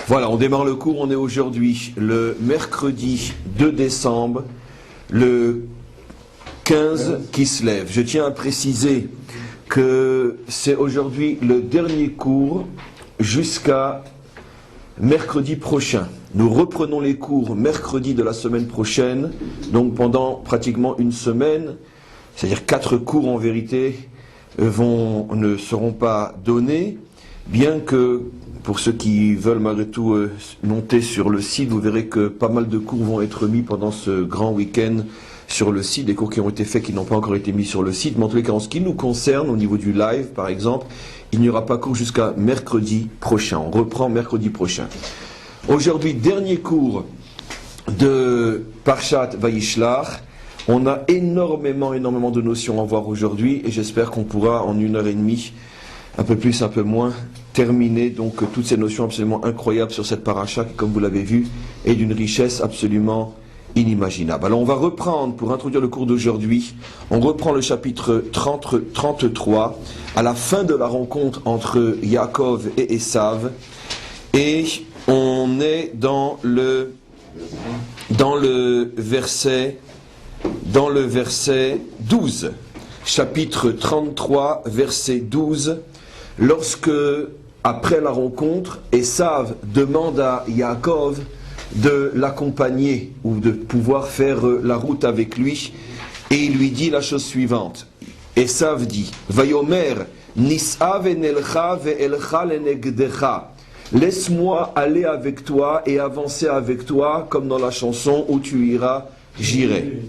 Voilà, on démarre le cours, on est aujourd'hui le mercredi 2 décembre, le 15 qui se lève. Je tiens à préciser que c'est aujourd'hui le dernier cours jusqu'à mercredi prochain. Nous reprenons les cours mercredi de la semaine prochaine, donc pendant pratiquement une semaine, c'est-à-dire 4 cours en vérité ne seront pas donnés, bien que pour ceux qui veulent malgré tout monter sur le site, vous verrez que pas mal de cours vont être mis pendant ce grand week-end sur le site, des cours qui ont été faits, qui n'ont pas encore été mis sur le site, mais en tous les cas, en ce qui nous concerne, au niveau du live par exemple, il n'y aura pas cours jusqu'à mercredi prochain. On reprend mercredi prochain. Aujourd'hui, dernier cours de Parshat Vayishlach. On a énormément de notions à voir aujourd'hui, et j'espère qu'on pourra en 1h30, un peu plus, un peu moins, terminer donc toutes ces notions absolument incroyables sur cette paracha qui, comme vous l'avez vu, est d'une richesse absolument inimaginable. Alors on va reprendre, pour introduire le cours d'aujourd'hui, on reprend le chapitre 33, à la fin de la rencontre entre Yaakov et Esav, et on est dans le verset 12, chapitre 33, verset 12, lorsque, après la rencontre, Esav demande à Yaakov de l'accompagner ou de pouvoir faire la route avec lui, et il lui dit la chose suivante. Esav dit, Vayomer nis'a venelcha ve'elcha lenegdecha. Laisse-moi aller avec toi et avancer avec toi, comme dans la chanson où tu iras, j'irai.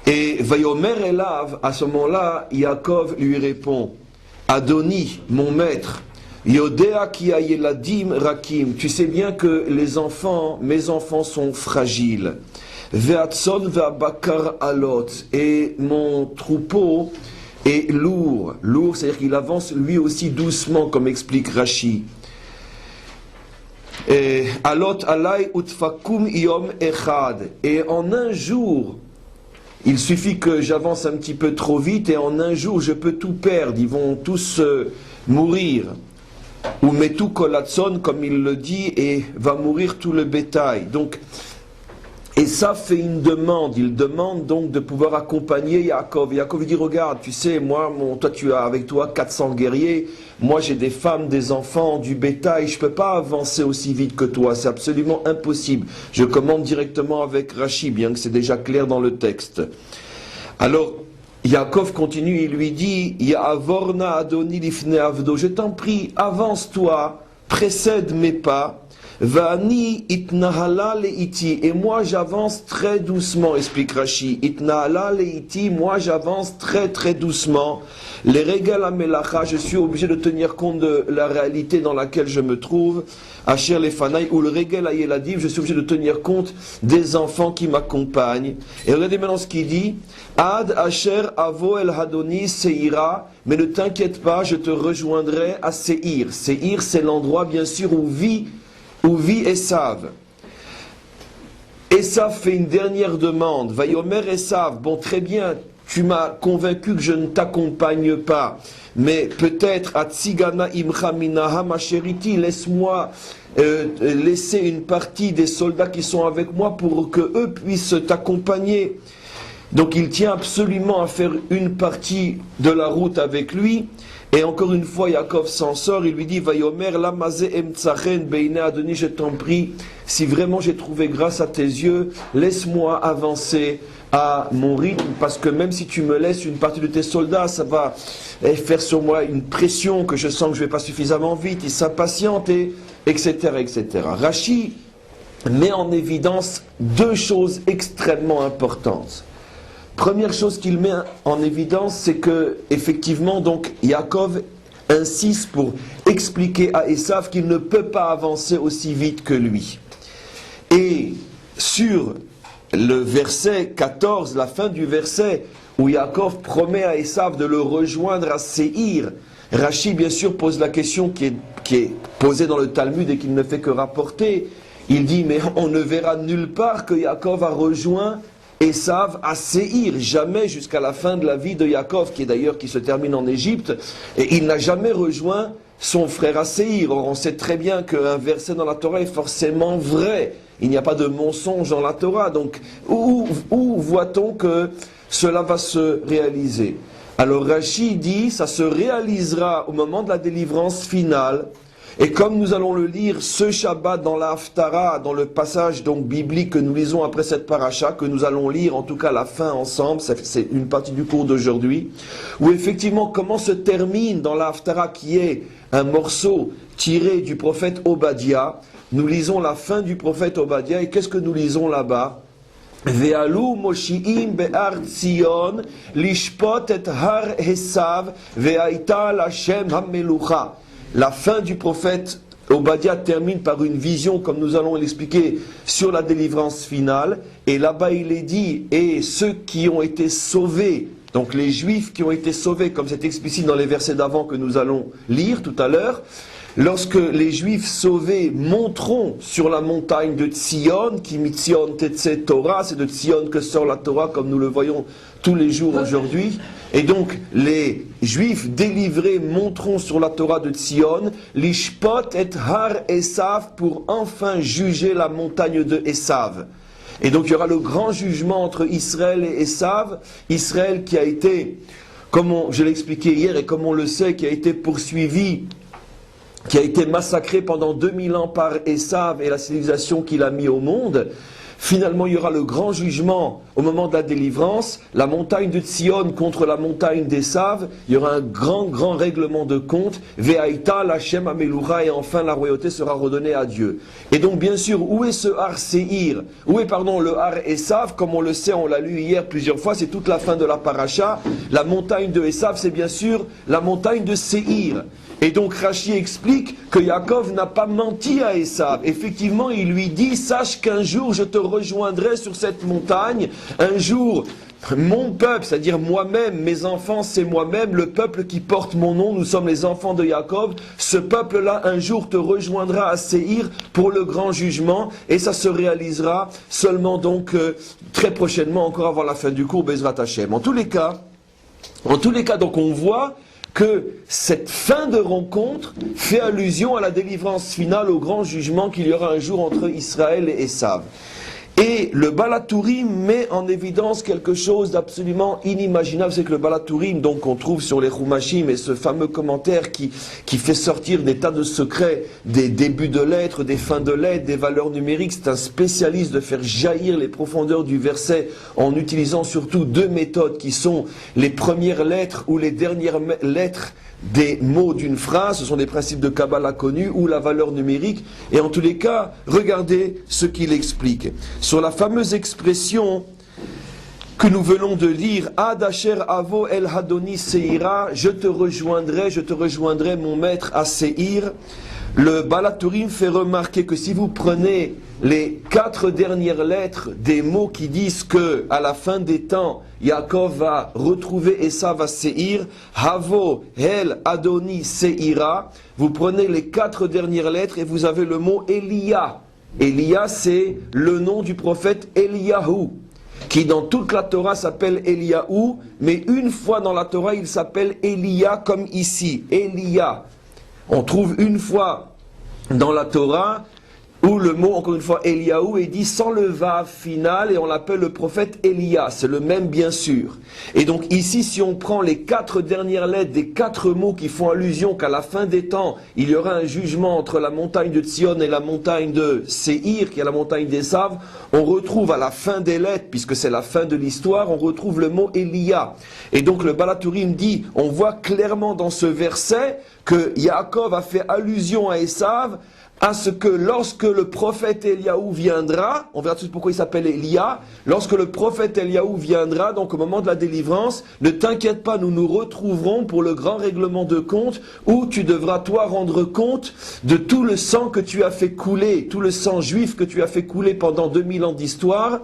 Et Vayomer Elav, à ce moment-là, Yaakov lui répond, Adoni, mon maître, Yodea ki hayeladim rakim, tu sais bien que mes enfants sont fragiles. Ve'atzon ve'abakar alot, et mon troupeau est lourd, c'est-à-dire qu'il avance lui aussi doucement, comme explique Rashi. Alot alay utfakum yom echad, et en un jour, il suffit que j'avance un petit peu trop vite et en un jour je peux tout perdre, ils vont tous mourir. Ou metu kolatson, comme il le dit, et va mourir tout le bétail. Donc, et ça fait une demande, il demande donc de pouvoir accompagner Yaakov. Yaakov lui dit, regarde, tu sais, toi tu as avec toi 400 guerriers, moi j'ai des femmes, des enfants, du bétail, je ne peux pas avancer aussi vite que toi, c'est absolument impossible. Je commande directement avec Rashi, bien que c'est déjà clair dans le texte. Alors, Yaakov continue, il lui dit, Ya'avorna Adoni lifne avdo, je t'en prie, avance-toi, précède mes pas, Vani itnahala leiti, et moi j'avance très doucement, explique Rashi. Itnahala leiti, moi j'avance très très doucement. Les regal amelacha, je suis obligé de tenir compte de la réalité dans laquelle je me trouve. Asher lefanai, ou le regal ayeladim, je suis obligé de tenir compte des enfants qui m'accompagnent. Et regardez maintenant ce qu'il dit. Ad asher avo el hadoni seira, mais ne t'inquiète pas, je te rejoindrai à Seir. Seir, c'est l'endroit bien sûr où vit Esav. Esav fait une dernière demande. Vayomer Esav, bon très bien, tu m'as convaincu que je ne t'accompagne pas, mais peut-être à Tsigana imcha minaha masheriti, laisse-moi laisser une partie des soldats qui sont avec moi pour que eux puissent t'accompagner. Donc il tient absolument à faire une partie de la route avec lui. Et encore une fois, Yaakov s'en sort, il lui dit, Vayomer lamazé emtsachen beine Adoni, je t'en prie, si vraiment j'ai trouvé grâce à tes yeux, laisse-moi avancer à mon rythme, parce que même si tu me laisses une partie de tes soldats, ça va faire sur moi une pression que je sens que je ne vais pas suffisamment vite, il s'impatiente, etc., etc. Rashi met en évidence 2 choses extrêmement importantes. Première chose qu'il met en évidence, c'est que, effectivement, donc, Yaakov insiste pour expliquer à Esav qu'il ne peut pas avancer aussi vite que lui. Et sur le verset 14, la fin du verset, où Yaakov promet à Esav de le rejoindre à Seir, Rashi, bien sûr, pose la question qui est posée dans le Talmud et qu'il ne fait que rapporter. Il dit, mais on ne verra nulle part que Yaakov a rejoint Esav à Seir, jamais jusqu'à la fin de la vie de Yaakov, qui se termine en Égypte, et il n'a jamais rejoint son frère à Séhir. Or, on sait très bien qu'un verset dans la Torah est forcément vrai. Il n'y a pas de mensonge dans la Torah. Donc, où voit-on que cela va se réaliser? Alors Rashi dit, ça se réalisera au moment de la délivrance finale. Et comme nous allons le lire ce Shabbat dans la Haftara, dans le passage donc biblique que nous lisons après cette paracha, que nous allons lire en tout cas la fin ensemble, c'est une partie du cours d'aujourd'hui, où effectivement comment se termine dans la Haftara qui est un morceau tiré du prophète Obadiah, nous lisons la fin du prophète Obadiah et qu'est-ce que nous lisons là-bas? Ve'alu moshi'im be'ar Tzion lishpot et har Esav ve'aita l'Hashem hamelucha. La fin du prophète Obadiah termine par une vision, comme nous allons l'expliquer, sur la délivrance finale. Et là-bas, il est dit, et ceux qui ont été sauvés, donc les Juifs qui ont été sauvés, comme c'est explicite dans les versets d'avant que nous allons lire tout à l'heure, lorsque les Juifs sauvés monteront sur la montagne de Tzion, qui mitzion tetse Torah, c'est de Tzion que sort la Torah, comme nous le voyons tous les jours aujourd'hui. Et donc, les Juifs délivrés monteront sur la Torah de Tzion, l'Ishpot et Har Esav, pour enfin juger la montagne de Esav. Et donc, il y aura le grand jugement entre Israël et Esav. Israël qui a été, comme je l'ai expliqué hier et comme on le sait, qui a été poursuivi, qui a été massacré pendant 2000 ans par Esav et la civilisation qu'il a mis au monde. Finalement, il y aura le grand jugement au moment de la délivrance, la montagne de Tzion contre la montagne d'Esav, il y aura un grand règlement de compte, Ve'aita l'Hashem hamelucha, et enfin la royauté sera redonnée à Dieu. Et donc bien sûr, où est ce Har Séhir? Où est le Har Esav? Comme on le sait, on l'a lu hier plusieurs fois, c'est toute la fin de la paracha. La montagne de Esav, c'est bien sûr la montagne de Séhir. Et donc Rashi explique que Yaakov n'a pas menti à Esav. Effectivement, il lui dit, sache qu'un jour je te rejoindrai sur cette montagne. Un jour, mon peuple, c'est-à-dire moi-même, mes enfants, c'est moi-même, le peuple qui porte mon nom, nous sommes les enfants de Yaakov. Ce peuple-là, un jour, te rejoindra à Séhir pour le grand jugement. Et ça se réalisera seulement donc très prochainement, encore avant la fin du cours, Bezrat Hashem. En tous les cas, donc on voit que cette fin de rencontre fait allusion à la délivrance finale, au grand jugement qu'il y aura un jour entre Israël et Esav. Et le Baal HaTurim met en évidence quelque chose d'absolument inimaginable. C'est que le Baal HaTurim, donc on trouve sur les Chumashim, et ce fameux commentaire qui fait sortir des tas de secrets, des débuts de lettres, des fins de lettres, des valeurs numériques. C'est un spécialiste de faire jaillir les profondeurs du verset en utilisant surtout deux méthodes qui sont les premières lettres ou les dernières lettres des mots d'une phrase. Ce sont des principes de Kabbalah connus, ou la valeur numérique. Et en tous les cas, regardez ce qu'il explique. Sur la fameuse expression que nous venons de lire, Ad Asher Avo El Hadoni Seira, je te rejoindrai mon maître à Séhir. Le Baal HaTurim fait remarquer que si vous prenez les 4 dernières lettres des mots qui disent que à la fin des temps, Yaakov va retrouver Esav à Séhir, Havo El Adoni Seira, vous prenez les 4 dernières lettres et vous avez le mot Elia. Elia, c'est le nom du prophète Eliyahu, qui dans toute la Torah s'appelle Eliyahu, mais une fois dans la Torah il s'appelle Elia, comme ici, Elia. On trouve une fois dans la Torah où le mot, encore une fois, Eliyahu est dit sans le vav final, et on l'appelle le prophète Elia. C'est le même, bien sûr. Et donc ici, si on prend les 4 dernières lettres des 4 mots qui font allusion qu'à la fin des temps, il y aura un jugement entre la montagne de Tzion et la montagne de Séhir, qui est la montagne d'Esav, on retrouve à la fin des lettres, puisque c'est la fin de l'histoire, on retrouve le mot Elia. Et donc le Baal HaTurim dit, on voit clairement dans ce verset que Yaakov a fait allusion à Esav, à ce que lorsque le prophète Eliyahu viendra, on verra tout de suite pourquoi il s'appelle Elia, lorsque le prophète Eliyahu viendra, donc au moment de la délivrance, ne t'inquiète pas, nous nous retrouverons pour le grand règlement de compte, où tu devras toi rendre compte de tout le sang que tu as fait couler, tout le sang juif que tu as fait couler pendant 2000 ans d'histoire,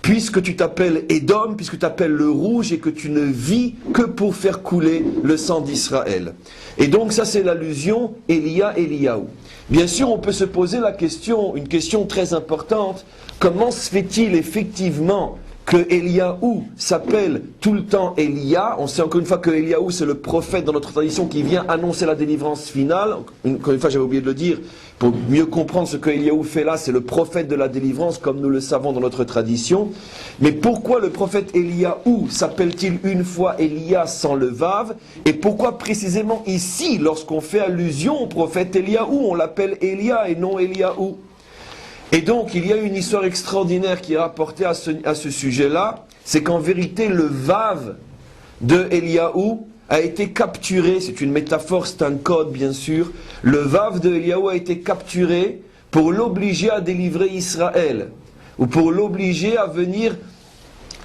puisque tu t'appelles Édom, puisque tu t'appelles le rouge, et que tu ne vis que pour faire couler le sang d'Israël. Et donc ça c'est l'allusion Eliyahu. Bien sûr, on peut se poser la question, une question très importante, comment se fait-il effectivement que Eliaou s'appelle tout le temps Elia. On sait encore une fois que Eliaou c'est le prophète dans notre tradition qui vient annoncer la délivrance finale. Encore une fois, j'avais oublié de le dire, pour mieux comprendre ce que Eliaou fait là, c'est le prophète de la délivrance comme nous le savons dans notre tradition. Mais pourquoi le prophète Eliaou s'appelle-t-il une fois Elia sans le vav? Et pourquoi précisément ici, lorsqu'on fait allusion au prophète Eliaou, on l'appelle Elia et non Eliaou? Et donc, il y a une histoire extraordinaire qui est rapportée à ce sujet-là, c'est qu'en vérité, le vav de Eliaou a été capturé, c'est une métaphore, c'est un code bien sûr, le vav de Eliaou a été capturé pour l'obliger à délivrer Israël, ou pour l'obliger à venir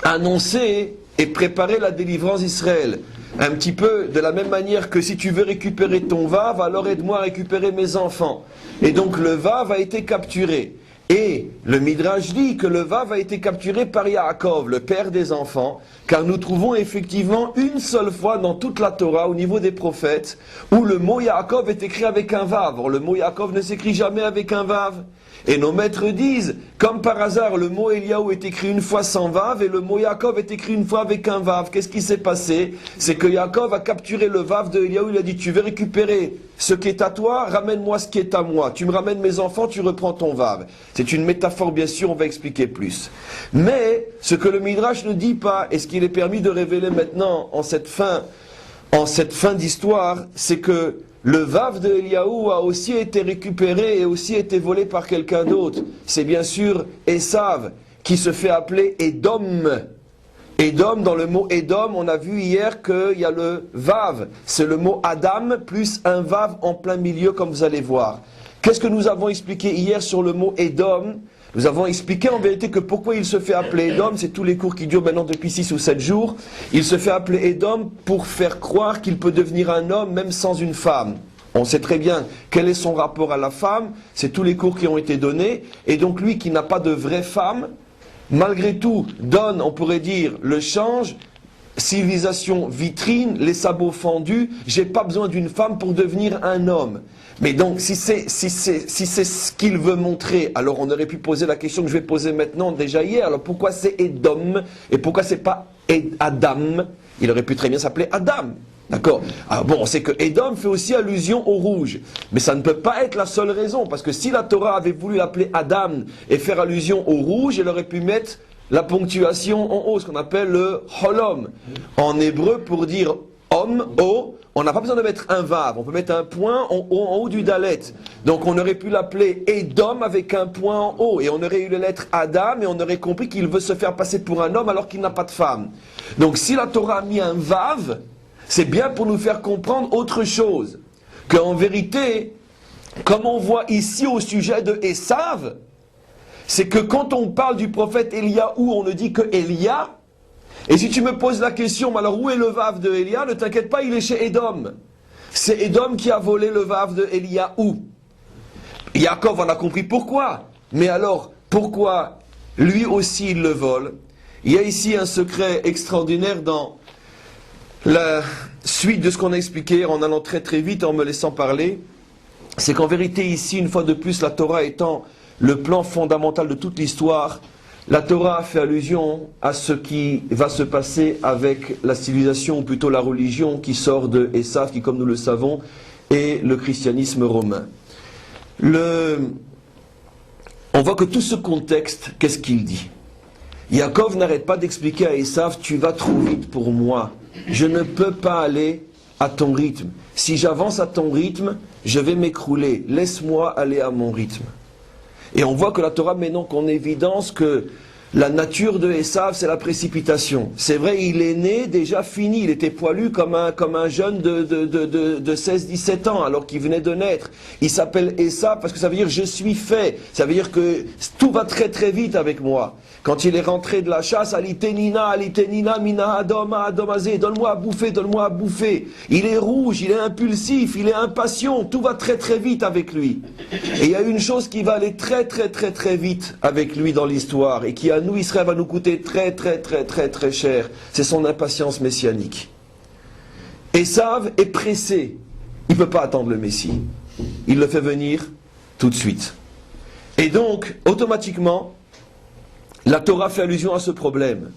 annoncer et préparer la délivrance d'Israël. Un petit peu de la même manière que si tu veux récupérer ton vav, alors aide-moi à récupérer mes enfants. Et donc le vav a été capturé. Et le Midrash dit que le vav a été capturé par Yaakov, le père des enfants, car nous trouvons effectivement une seule fois dans toute la Torah, au niveau des prophètes, où le mot Yaakov est écrit avec un vav. Or, le mot Yaakov ne s'écrit jamais avec un vav. Et nos maîtres disent, comme par hasard, le mot Eliaou est écrit une fois sans vav et le mot Yaakov est écrit une fois avec un vav. Qu'est-ce qui s'est passé? C'est que Yaakov a capturé le vav de Eliaou, il a dit, tu veux récupérer ce qui est à toi, ramène-moi ce qui est à moi. Tu me ramènes mes enfants, tu reprends ton vav. C'est une métaphore, bien sûr, on va expliquer plus. Mais, ce que le Midrash ne dit pas, et ce qu'il est permis de révéler maintenant en cette fin d'histoire, c'est que le vav de Eliaou a aussi été récupéré et aussi été volé par quelqu'un d'autre. C'est bien sûr Esav, qui se fait appeler Edom. Edom, dans le mot Edom, on a vu hier qu'il y a le vav. C'est le mot Adam plus un vav en plein milieu, comme vous allez voir. Qu'est-ce que nous avons expliqué hier sur le mot Edom? Nous avons expliqué en vérité que pourquoi il se fait appeler Edom, c'est tous les cours qui durent maintenant depuis 6 ou 7 jours. Il se fait appeler Edom pour faire croire qu'il peut devenir un homme même sans une femme. On sait très bien quel est son rapport à la femme, c'est tous les cours qui ont été donnés. Et donc lui qui n'a pas de vraie femme, malgré tout donne, on pourrait dire, le change, civilisation vitrine, les sabots fendus, j'ai pas besoin d'une femme pour devenir un homme. Mais donc, si c'est ce qu'il veut montrer, alors on aurait pu poser la question que je vais poser maintenant déjà hier. Alors pourquoi c'est Edom et pourquoi c'est pas Adam? Il aurait pu très bien s'appeler Adam. D'accord? Alors bon, on sait que Edom fait aussi allusion au rouge. Mais ça ne peut pas être la seule raison. Parce que si la Torah avait voulu l'appeler Adam et faire allusion au rouge, elle aurait pu mettre la ponctuation en haut, ce qu'on appelle le holom. En hébreu, pour dire homme, o, on n'a pas besoin de mettre un vav, on peut mettre un point en haut du dalet. Donc on aurait pu l'appeler Edom avec un point en haut, et on aurait eu les lettres Adam, et on aurait compris qu'il veut se faire passer pour un homme alors qu'il n'a pas de femme. Donc si la Torah a mis un vav, c'est bien pour nous faire comprendre autre chose. Qu'en vérité, comme on voit ici au sujet de Esav, c'est que quand on parle du prophète Eliaou, on ne dit que Elia. Et si tu me poses la question, alors où est le vav de Elia? Ne t'inquiète pas, il est chez Edom. C'est Edom qui a volé le vav de Eliaou. Yaakov en a compris pourquoi. Mais alors, pourquoi lui aussi il le vole? Il y a ici un secret extraordinaire dans la suite de ce qu'on a expliqué, en allant très très vite, en me laissant parler. C'est qu'en vérité ici, une fois de plus, la Torah étant le plan fondamental de toute l'histoire, la Torah fait allusion à ce qui va se passer avec la civilisation, ou plutôt la religion qui sort de Esav, qui comme nous le savons, est le christianisme romain. On voit que tout ce contexte, qu'est-ce qu'il dit? Yaakov n'arrête pas d'expliquer à Esav, tu vas trop vite pour moi, je ne peux pas aller à ton rythme. Si j'avance à ton rythme, je vais m'écrouler, laisse-moi aller à mon rythme. Et on voit que la Torah met donc en évidence que la nature de Esav, c'est la précipitation. C'est vrai, il est né déjà fini, il était poilu comme un jeune de 16-17 ans, alors qu'il venait de naître. Il s'appelle Esav parce que ça veut dire « je suis fait ». Ça veut dire que tout va très très vite avec moi. Quand il est rentré de la chasse, alitenina, mina adoma, adomazé, donne-moi à bouffer, donne-moi à bouffer. Il est rouge, il est impulsif, il est impatient, tout va très très vite avec lui. Et il y a une chose qui va aller très très très très vite avec lui dans l'histoire, et qui à nous, Israël, va nous coûter très très très très très cher. C'est son impatience messianique. Esav est pressé, il ne peut pas attendre le Messie. Il le fait venir tout de suite. Et donc, automatiquement, la Torah fait allusion à ce problème.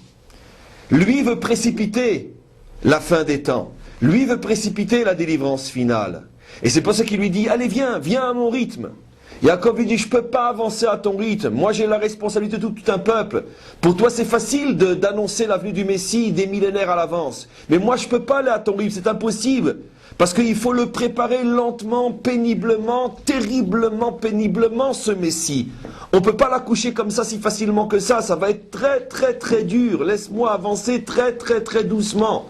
Lui veut précipiter la fin des temps. Lui veut précipiter la délivrance finale. Et c'est pour ça qu'il lui dit, allez viens à mon rythme. Jacob lui dit, je ne peux pas avancer à ton rythme. Moi j'ai la responsabilité de tout un peuple. Pour toi c'est facile d'annoncer la venue du Messie des millénaires à l'avance. Mais moi je ne peux pas aller à ton rythme, c'est impossible. Parce qu'il faut le préparer lentement, péniblement, terriblement, péniblement ce Messie. On ne peut pas l'accoucher comme ça si facilement que ça. Ça va être très très très dur. Laisse-moi avancer très très très doucement.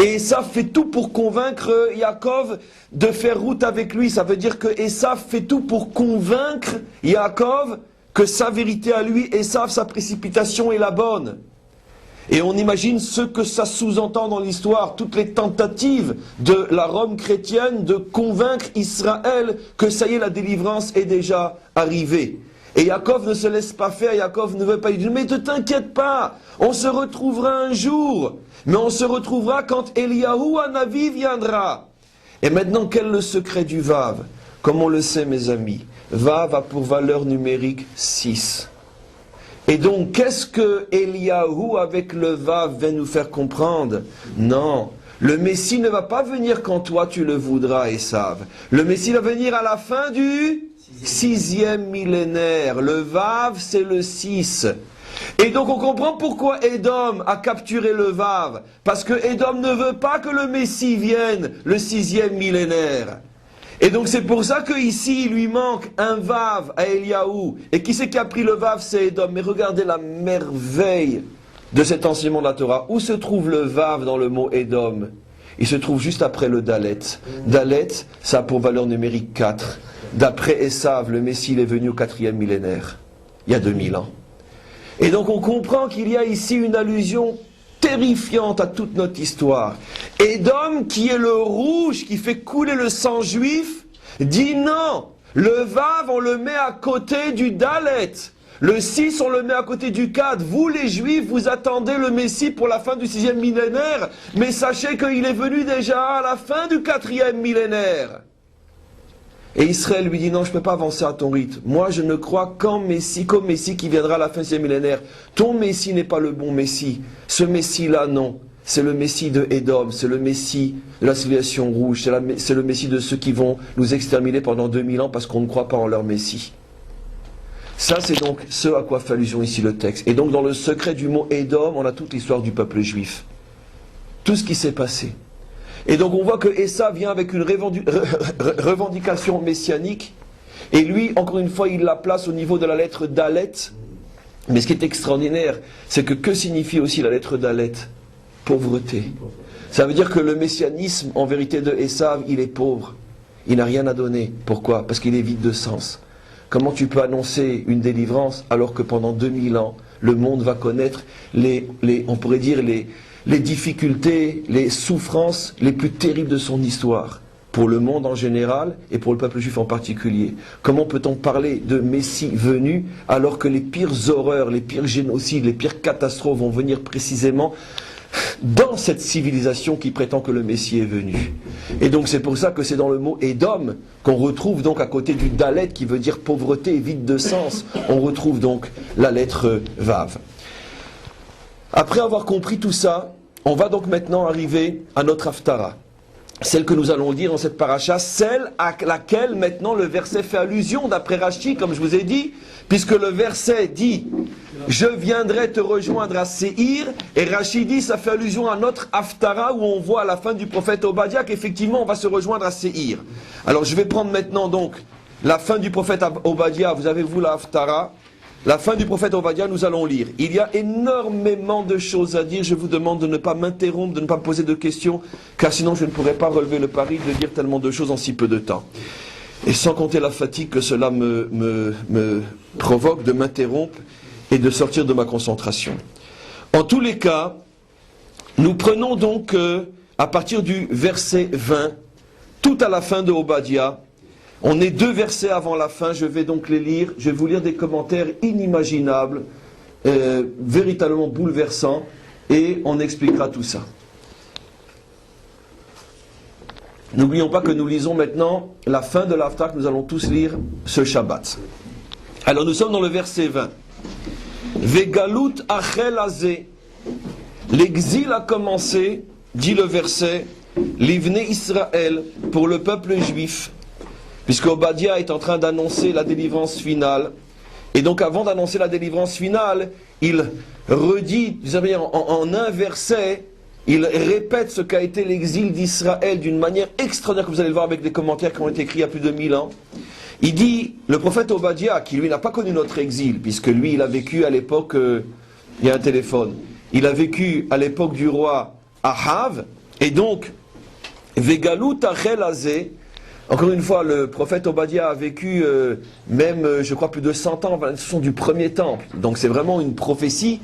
Et Esav fait tout pour convaincre Yaakov de faire route avec lui. Ça veut dire que Esav fait tout pour convaincre Yaakov que sa vérité à lui, Esav, sa précipitation est la bonne. Et on imagine ce que ça sous-entend dans l'histoire, toutes les tentatives de la Rome chrétienne de convaincre Israël que ça y est, la délivrance est déjà arrivée. Et Yaakov ne se laisse pas faire, Yaakov ne veut pas, il dit, mais ne t'inquiète pas, on se retrouvera un jour, mais on se retrouvera quand Eliyahu Hanavi viendra. Et maintenant, quel est le secret du Vav? Comme on le sait, mes amis, Vav a pour valeur numérique 6. Et donc, qu'est-ce que Eliyahu avec le Vav vient nous faire comprendre? Non, le Messie ne va pas venir quand toi tu le voudras, Esav. Le Messie va venir à la fin du 6e millénaire. Le Vav, c'est le 6. Et donc on comprend pourquoi Édom a capturé le Vav. Parce que Édom ne veut pas que le Messie vienne le 6e millénaire. Et donc c'est pour ça qu'ici il lui manque un Vav à Eliyahu. Et qui c'est qui a pris le Vav? C'est Édom. Mais regardez la merveille de cet enseignement de la Torah. Où se trouve le Vav dans le mot Édom? Il se trouve juste après le Dalet. Dalet, ça a pour valeur numérique 4. D'après Esav, le Messie il est venu au 4e millénaire, il y a 2000 ans. Et donc on comprend qu'il y a ici une allusion terrifiante à toute notre histoire. Édom, qui est le rouge, qui fait couler le sang juif, dit non, le Vav on le met à côté du Dalet. Le 6 on le met à côté du 4. Vous les Juifs, vous attendez le Messie pour la fin du 6e millénaire, mais sachez qu'il est venu déjà à la fin du 4e millénaire. Et Israël lui dit, non, je ne peux pas avancer à ton rythme. Moi, je ne crois qu'au Messie qui viendra à la fin du 6e millénaire. Ton Messie n'est pas le bon Messie. Ce Messie-là, non. C'est le Messie de Édom, c'est le Messie de la civilisation rouge, c'est le Messie de ceux qui vont nous exterminer pendant 2000 ans parce qu'on ne croit pas en leur Messie. Ça, c'est donc ce à quoi fait allusion ici le texte. Et donc, dans le secret du mot Édom, on a toute l'histoire du peuple juif. Tout ce qui s'est passé. Et donc on voit que Esav vient avec une revendication messianique, et lui, encore une fois, il la place au niveau de la lettre Dalet. Mais ce qui est extraordinaire, c'est que signifie aussi la lettre Dalet? Pauvreté. Ça veut dire que le messianisme, en vérité, de Esav, il est pauvre. Il n'a rien à donner. Pourquoi? Parce qu'il est vide de sens. Comment tu peux annoncer une délivrance alors que pendant 2000 ans, le monde va connaître on pourrait dire les difficultés, les souffrances les plus terribles de son histoire, pour le monde en général et pour le peuple juif en particulier. Comment peut-on parler de Messie venu alors que les pires horreurs, les pires génocides, les pires catastrophes vont venir précisément dans cette civilisation qui prétend que le Messie est venu? Et donc c'est pour ça que c'est dans le mot Édom qu'on retrouve donc à côté du Dalet qui veut dire pauvreté et vide de sens, on retrouve donc la lettre Vav. Après avoir compris tout ça, on va donc maintenant arriver à notre Haftara. Celle que nous allons lire dans cette paracha, celle à laquelle maintenant le verset fait allusion d'après Rashi, comme je vous ai dit, puisque le verset dit « Je viendrai te rejoindre à Séhir » et Rashi dit, ça fait allusion à notre Haftara où on voit à la fin du prophète Obadiah qu'effectivement on va se rejoindre à Séhir. Alors je vais prendre maintenant donc la fin du prophète Obadiah, vous avez vous la Haftara. La fin du prophète Obadiah, nous allons lire. Il y a énormément de choses à dire. Je vous demande de ne pas m'interrompre, de ne pas me poser de questions, car sinon je ne pourrais pas relever le pari de dire tellement de choses en si peu de temps. Et sans compter la fatigue que cela me provoque de m'interrompre et de sortir de ma concentration. En tous les cas, nous prenons donc à partir du verset 20, tout à la fin de Obadiah. On est 2 versets avant la fin, je vais donc les lire. Je vais vous lire des commentaires inimaginables, véritablement bouleversants, et on expliquera tout ça. N'oublions pas que nous lisons maintenant la fin de l'Haftara que nous allons tous lire ce Shabbat. Alors nous sommes dans le verset 20. Vegalut achel azeh. L'exil a commencé, dit le verset, l'ivne Israël, pour le peuple juif, puisque Obadiah est en train d'annoncer la délivrance finale. Et donc avant d'annoncer la délivrance finale, il redit, vous savez, en un verset, il répète ce qu'a été l'exil d'Israël d'une manière extraordinaire, que vous allez le voir avec des commentaires qui ont été écrits il y a plus de 1000 ans. Il dit, le prophète Obadiah, qui lui n'a pas connu notre exil, puisque lui il a vécu à l'époque, il y a un téléphone, il a vécu à l'époque du roi Ahav, et donc, Vegalut achel azeh. Encore une fois, le prophète Obadiah a vécu je crois, plus de 100 ans, ce sont du premier temple. Donc c'est vraiment une prophétie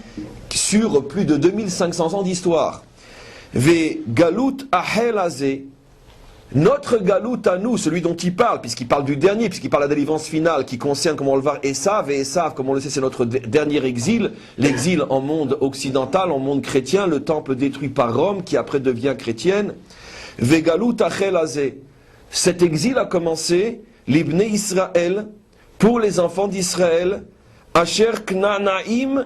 sur plus de 2500 ans d'histoire. Ve galut achel azeh. Notre galut à nous, celui dont il parle, puisqu'il parle du dernier, puisqu'il parle de la délivrance finale, qui concerne, comme on le voit, Esav, et Esav, comme on le sait, c'est notre dernier exil, l'exil en monde occidental, en monde chrétien, le temple détruit par Rome, qui après devient chrétienne. Ve galut achel azeh. Cet exil a commencé, l'Ibn Israël, pour les enfants d'Israël, Asher Knaanim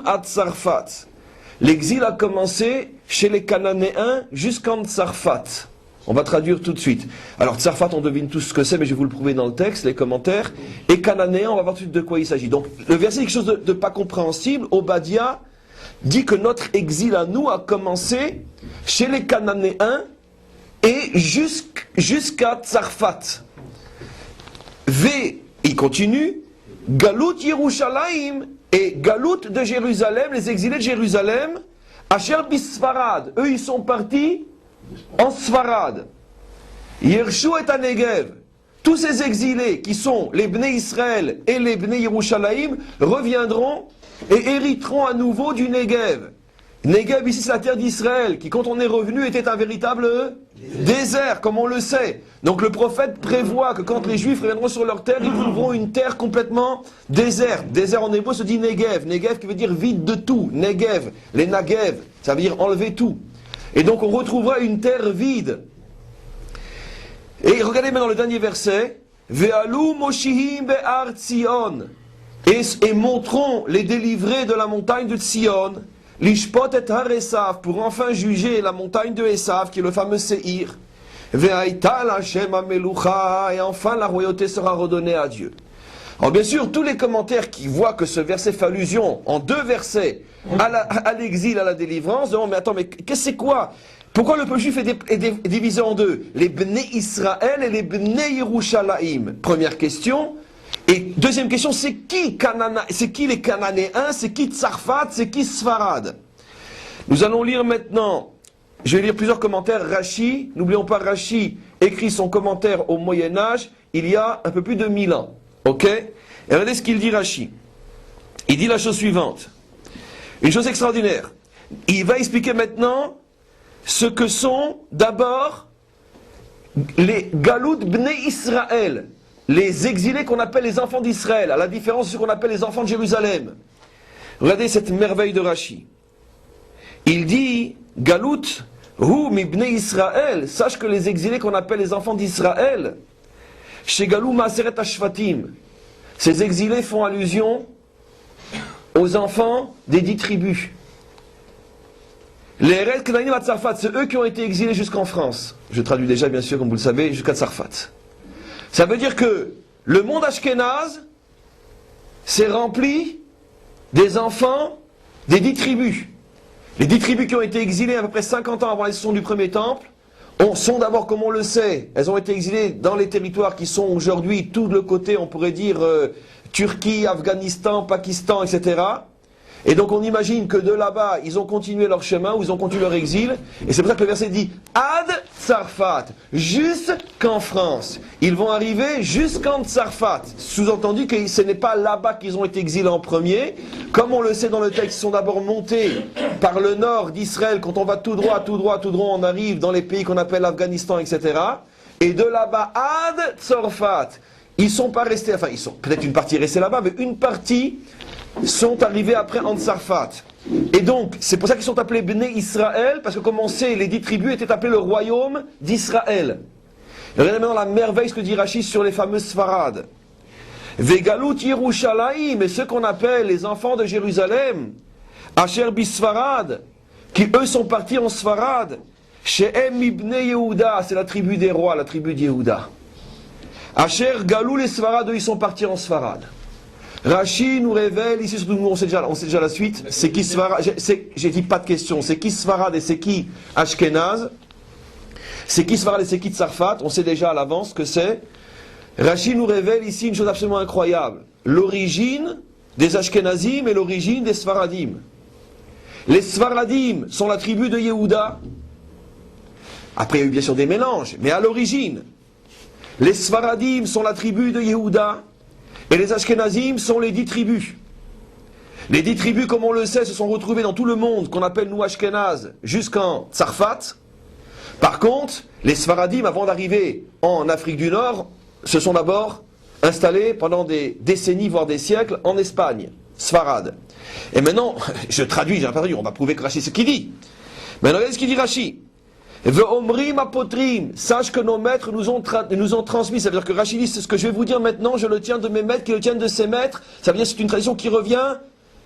ad Sarfat. L'exil a commencé chez les Cananéens jusqu'en Tsarfat. On va traduire tout de suite. Alors Tsarfat, on devine tous ce que c'est, mais je vais vous le prouver dans le texte, les commentaires. Et Cananéens, on va voir tout de suite de quoi il s'agit. Donc le verset est quelque chose de pas compréhensible. Obadiah dit que notre exil à nous a commencé chez les Cananéens, et jusqu'à Tsarfat. Il continue, Galut Yerushalayim, et Galut de Jérusalem, les exilés de Jérusalem, Asher Bisfarad, eux ils sont partis en Sfarad. Yershu et Negev, tous ces exilés qui sont les Bnei Israël et les Bnei Yerushalayim reviendront et hériteront à nouveau du Negev. Negev, ici, c'est la terre d'Israël, qui, quand on est revenu, était un véritable désert, comme on le sait. Donc le prophète prévoit que quand les Juifs reviendront sur leur terre, ils trouveront une terre complètement déserte. Désert en hébreu se dit Negev. Negev qui veut dire vide de tout. Negev, les Nagev, ça veut dire enlever tout. Et donc on retrouvera une terre vide. Et regardez maintenant le dernier verset. Ve'alu moshihim be'ar Tzion. Et montrons les délivrés de la montagne de Tzion. L'ishpot et har Esav, pour enfin juger la montagne de Esav, qui est le fameux Seir. Ve'aita l'Hashem amelucha, et enfin la royauté sera redonnée à Dieu. Alors bien sûr, tous les commentaires qui voient que ce verset fait allusion en deux versets à l'exil, à la délivrance, disent, mais attends, mais qu'est-ce que c'est quoi? Pourquoi le peuple juif est divisé en deux? Les Bnei Israël et les Bnei Yerushalayim. Première question. Et deuxième question, c'est qui les Cananéens, c'est qui Tsarfat, c'est qui Sfarad? Nous allons lire maintenant, je vais lire plusieurs commentaires. Rashi, n'oublions pas, Rashi écrit son commentaire au Moyen-Âge, il y a un peu plus de 1000 ans. Ok? Et regardez ce qu'il dit, Rashi. Il dit la chose suivante. Une chose extraordinaire. Il va expliquer maintenant ce que sont d'abord les Galut Bnei Israël. Les exilés qu'on appelle les enfants d'Israël, à la différence de ce qu'on appelle les enfants de Jérusalem. Regardez cette merveille de Rashi. Il dit, Galut, hu mi bnei Israël, sache que les exilés qu'on appelle les enfants d'Israël, chez Galou Maseret Ashvatim, ces exilés font allusion aux enfants des 10 tribus. Les Eretz Knanim à Tsarfat, c'est eux qui ont été exilés jusqu'en France. Je traduis déjà, bien sûr, comme vous le savez, jusqu'à Tsarfat. Ça veut dire que le monde ashkénaze s'est rempli des enfants des 10 tribus. Les 10 tribus qui ont été exilées à peu près 50 ans avant l'existence du premier temple, sont d'abord, comme on le sait, elles ont été exilées dans les territoires qui sont aujourd'hui tout le côté, on pourrait dire, Turquie, Afghanistan, Pakistan, etc. Et donc on imagine que de là-bas, ils ont continué leur chemin, ou ils ont continué leur exil. Et c'est pour ça que le verset dit « Ad Tsarfat » jusqu'en France. Ils vont arriver jusqu'en Tsarfat. Sous-entendu que ce n'est pas là-bas qu'ils ont été exilés en premier. Comme on le sait dans le texte, ils sont d'abord montés par le nord d'Israël. Quand on va tout droit, on arrive dans les pays qu'on appelle l'Afghanistan, etc. Et de là-bas, Ad Tsarfat. Ils sont pas restés, enfin, ils sont peut-être une partie restée là-bas, mais une partie sont arrivés après en Tsarfat. Et donc, c'est pour ça qu'ils sont appelés Bnei Israël, parce que comme on sait, les 10 tribus étaient appelés le royaume d'Israël. Regardez maintenant la merveille, ce que dit Rachid sur les fameux Sfarad. Vegalut Yerushalayim, et ceux qu'on appelle les enfants de Jérusalem, Asher Bisfarad, qui eux sont partis en Sfarad, Shehem Ibne Yehuda, c'est la tribu des rois, la tribu de Yehuda. Asher Galou les Sfarad, eux ils sont partis en Sfarad. Rashi nous révèle, ici surtout nous on sait déjà la suite, c'est qui Sfarad, j'ai dit pas de question, c'est qui Sfarad et c'est qui Ashkenaz, c'est qui Sfarad et c'est qui Tsarfat, on sait déjà à l'avance que c'est. Rashi nous révèle ici une chose absolument incroyable, l'origine des Ashkenazim et l'origine des Sfaradim. Les Sfaradim sont la tribu de Yehuda, après il y a eu bien sûr des mélanges, mais à l'origine, les Sfaradim sont la tribu de Yehuda, et les Ashkenazim sont les 10 tribus. Les 10 tribus, comme on le sait, se sont retrouvées dans tout le monde, qu'on appelle nous Ashkenaz, jusqu'en Tsarfat. Par contre, les Sfaradim, avant d'arriver en Afrique du Nord, se sont d'abord installés pendant des décennies, voire des siècles, en Espagne, Sfarad. Et maintenant, je traduis, j'ai pas traduit, on va prouver que Rashi c'est ce qu'il dit. Maintenant, regardez ce qu'il dit Rashi. Ve'omrim apotrim, sache que nos maîtres nous ont transmis, ça veut dire que Rashi dit, c'est ce que je vais vous dire maintenant, je le tiens de mes maîtres, qui le tiennent de ses maîtres, ça veut dire que c'est une tradition qui revient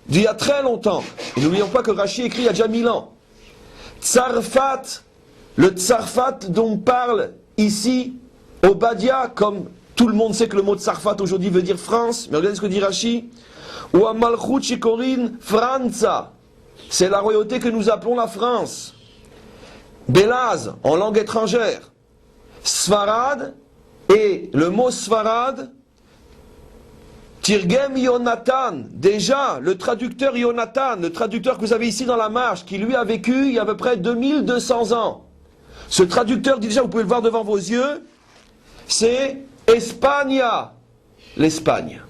d'il y a très longtemps. Et n'oublions pas que Rashi écrit il y a déjà 1000 ans. Tsarfat, le Tsarfat dont parle ici Obadia, comme tout le monde sait que le mot Tsarfat aujourd'hui veut dire France, mais regardez ce que dit Rashi, ou Amalchut Shikorin Franza, c'est la royauté que nous appelons la France. Belaz, en langue étrangère. Sfarad, et le mot Sfarad, Tirgem Yonatan, déjà, le traducteur Yonatan, le traducteur que vous avez ici dans la marche, qui lui a vécu il y a à peu près 2200 ans. Ce traducteur dit déjà, vous pouvez le voir devant vos yeux, c'est Espagna, l'Espagne.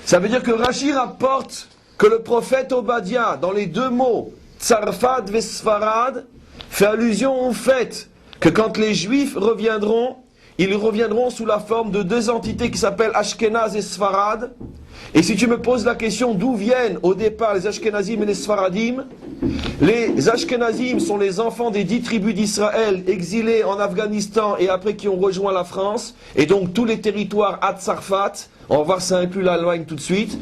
Ça veut dire que Rashi rapporte que le prophète Obadia, dans les deux mots, Tsarfat ve Sfarad, fait allusion au fait que quand les Juifs reviendront, ils reviendront sous la forme de deux entités qui s'appellent Ashkenaz et Sfarad. Et si tu me poses la question d'où viennent au départ les Ashkenazim et les Sfaradim, les Ashkenazim sont les enfants des 10 tribus d'Israël exilés en Afghanistan et après qui ont rejoint la France, et donc tous les territoires à Tsarfat, on va voir ça inclut l'Allemagne tout de suite,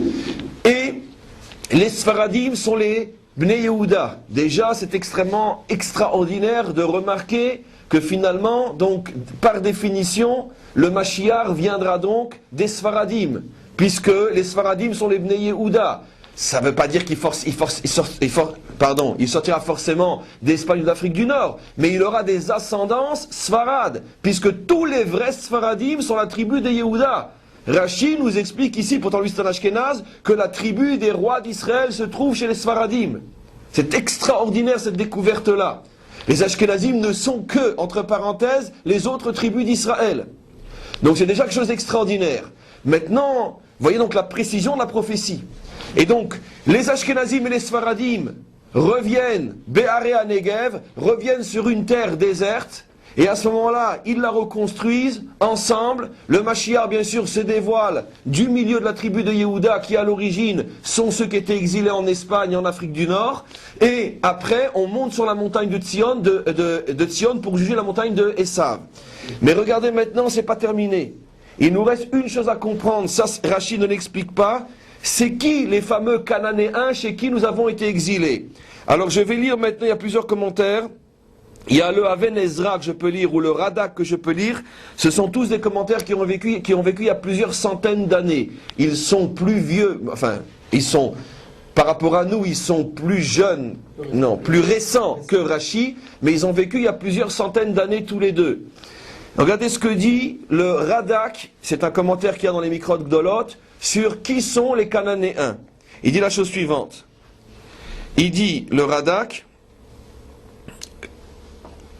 et les Sfaradim sont les Bnei Yehuda. Déjà, c'est extrêmement extraordinaire de remarquer que finalement, donc, par définition, le Mashiach viendra donc des Sfaradim, puisque les Sfaradim sont les Bnei Yehuda. Ça ne veut pas dire qu'il sortira forcément d'Espagne ou d'Afrique du Nord, mais il aura des ascendances Sfarad, puisque tous les vrais Sfaradim sont la tribu de Yehuda. Rashi nous explique ici, pourtant lui c'est un Ashkenaz, que la tribu des rois d'Israël se trouve chez les Sfaradim. C'est extraordinaire cette découverte-là. Les Ashkenazim ne sont que, entre parenthèses, les autres tribus d'Israël. Donc c'est déjà quelque chose d'extraordinaire. Maintenant, voyez donc la précision de la prophétie. Et donc, les Ashkenazim et les Sfaradim reviennent, Béharé Negev, reviennent sur une terre déserte, et à ce moment-là, ils la reconstruisent ensemble. Le Mashiach, bien sûr, se dévoile du milieu de la tribu de Yehuda, qui à l'origine sont ceux qui étaient exilés en Espagne et en Afrique du Nord. Et après, on monte sur la montagne de Tzion, de Tzion pour juger la montagne de Esav. Mais regardez maintenant, c'est pas terminé. Il nous reste une chose à comprendre, ça Rashi ne l'explique pas. C'est qui les fameux Cananéens chez qui nous avons été exilés? Alors je vais lire maintenant, il y a plusieurs commentaires. Il y a le Haven Ezra que je peux lire, ou le Radak que je peux lire. Ce sont tous des commentaires qui ont vécu il y a plusieurs centaines d'années. Ils sont plus vieux, enfin, ils sont, par rapport à nous, ils sont plus jeunes, non, plus récents que Rashi, mais ils ont vécu il y a plusieurs centaines d'années tous les deux. Regardez ce que dit le Radak, c'est un commentaire qu'il y a dans les Mikrot Gdolot, sur qui sont les Cananéens. Il dit la chose suivante. Il dit, le Radak,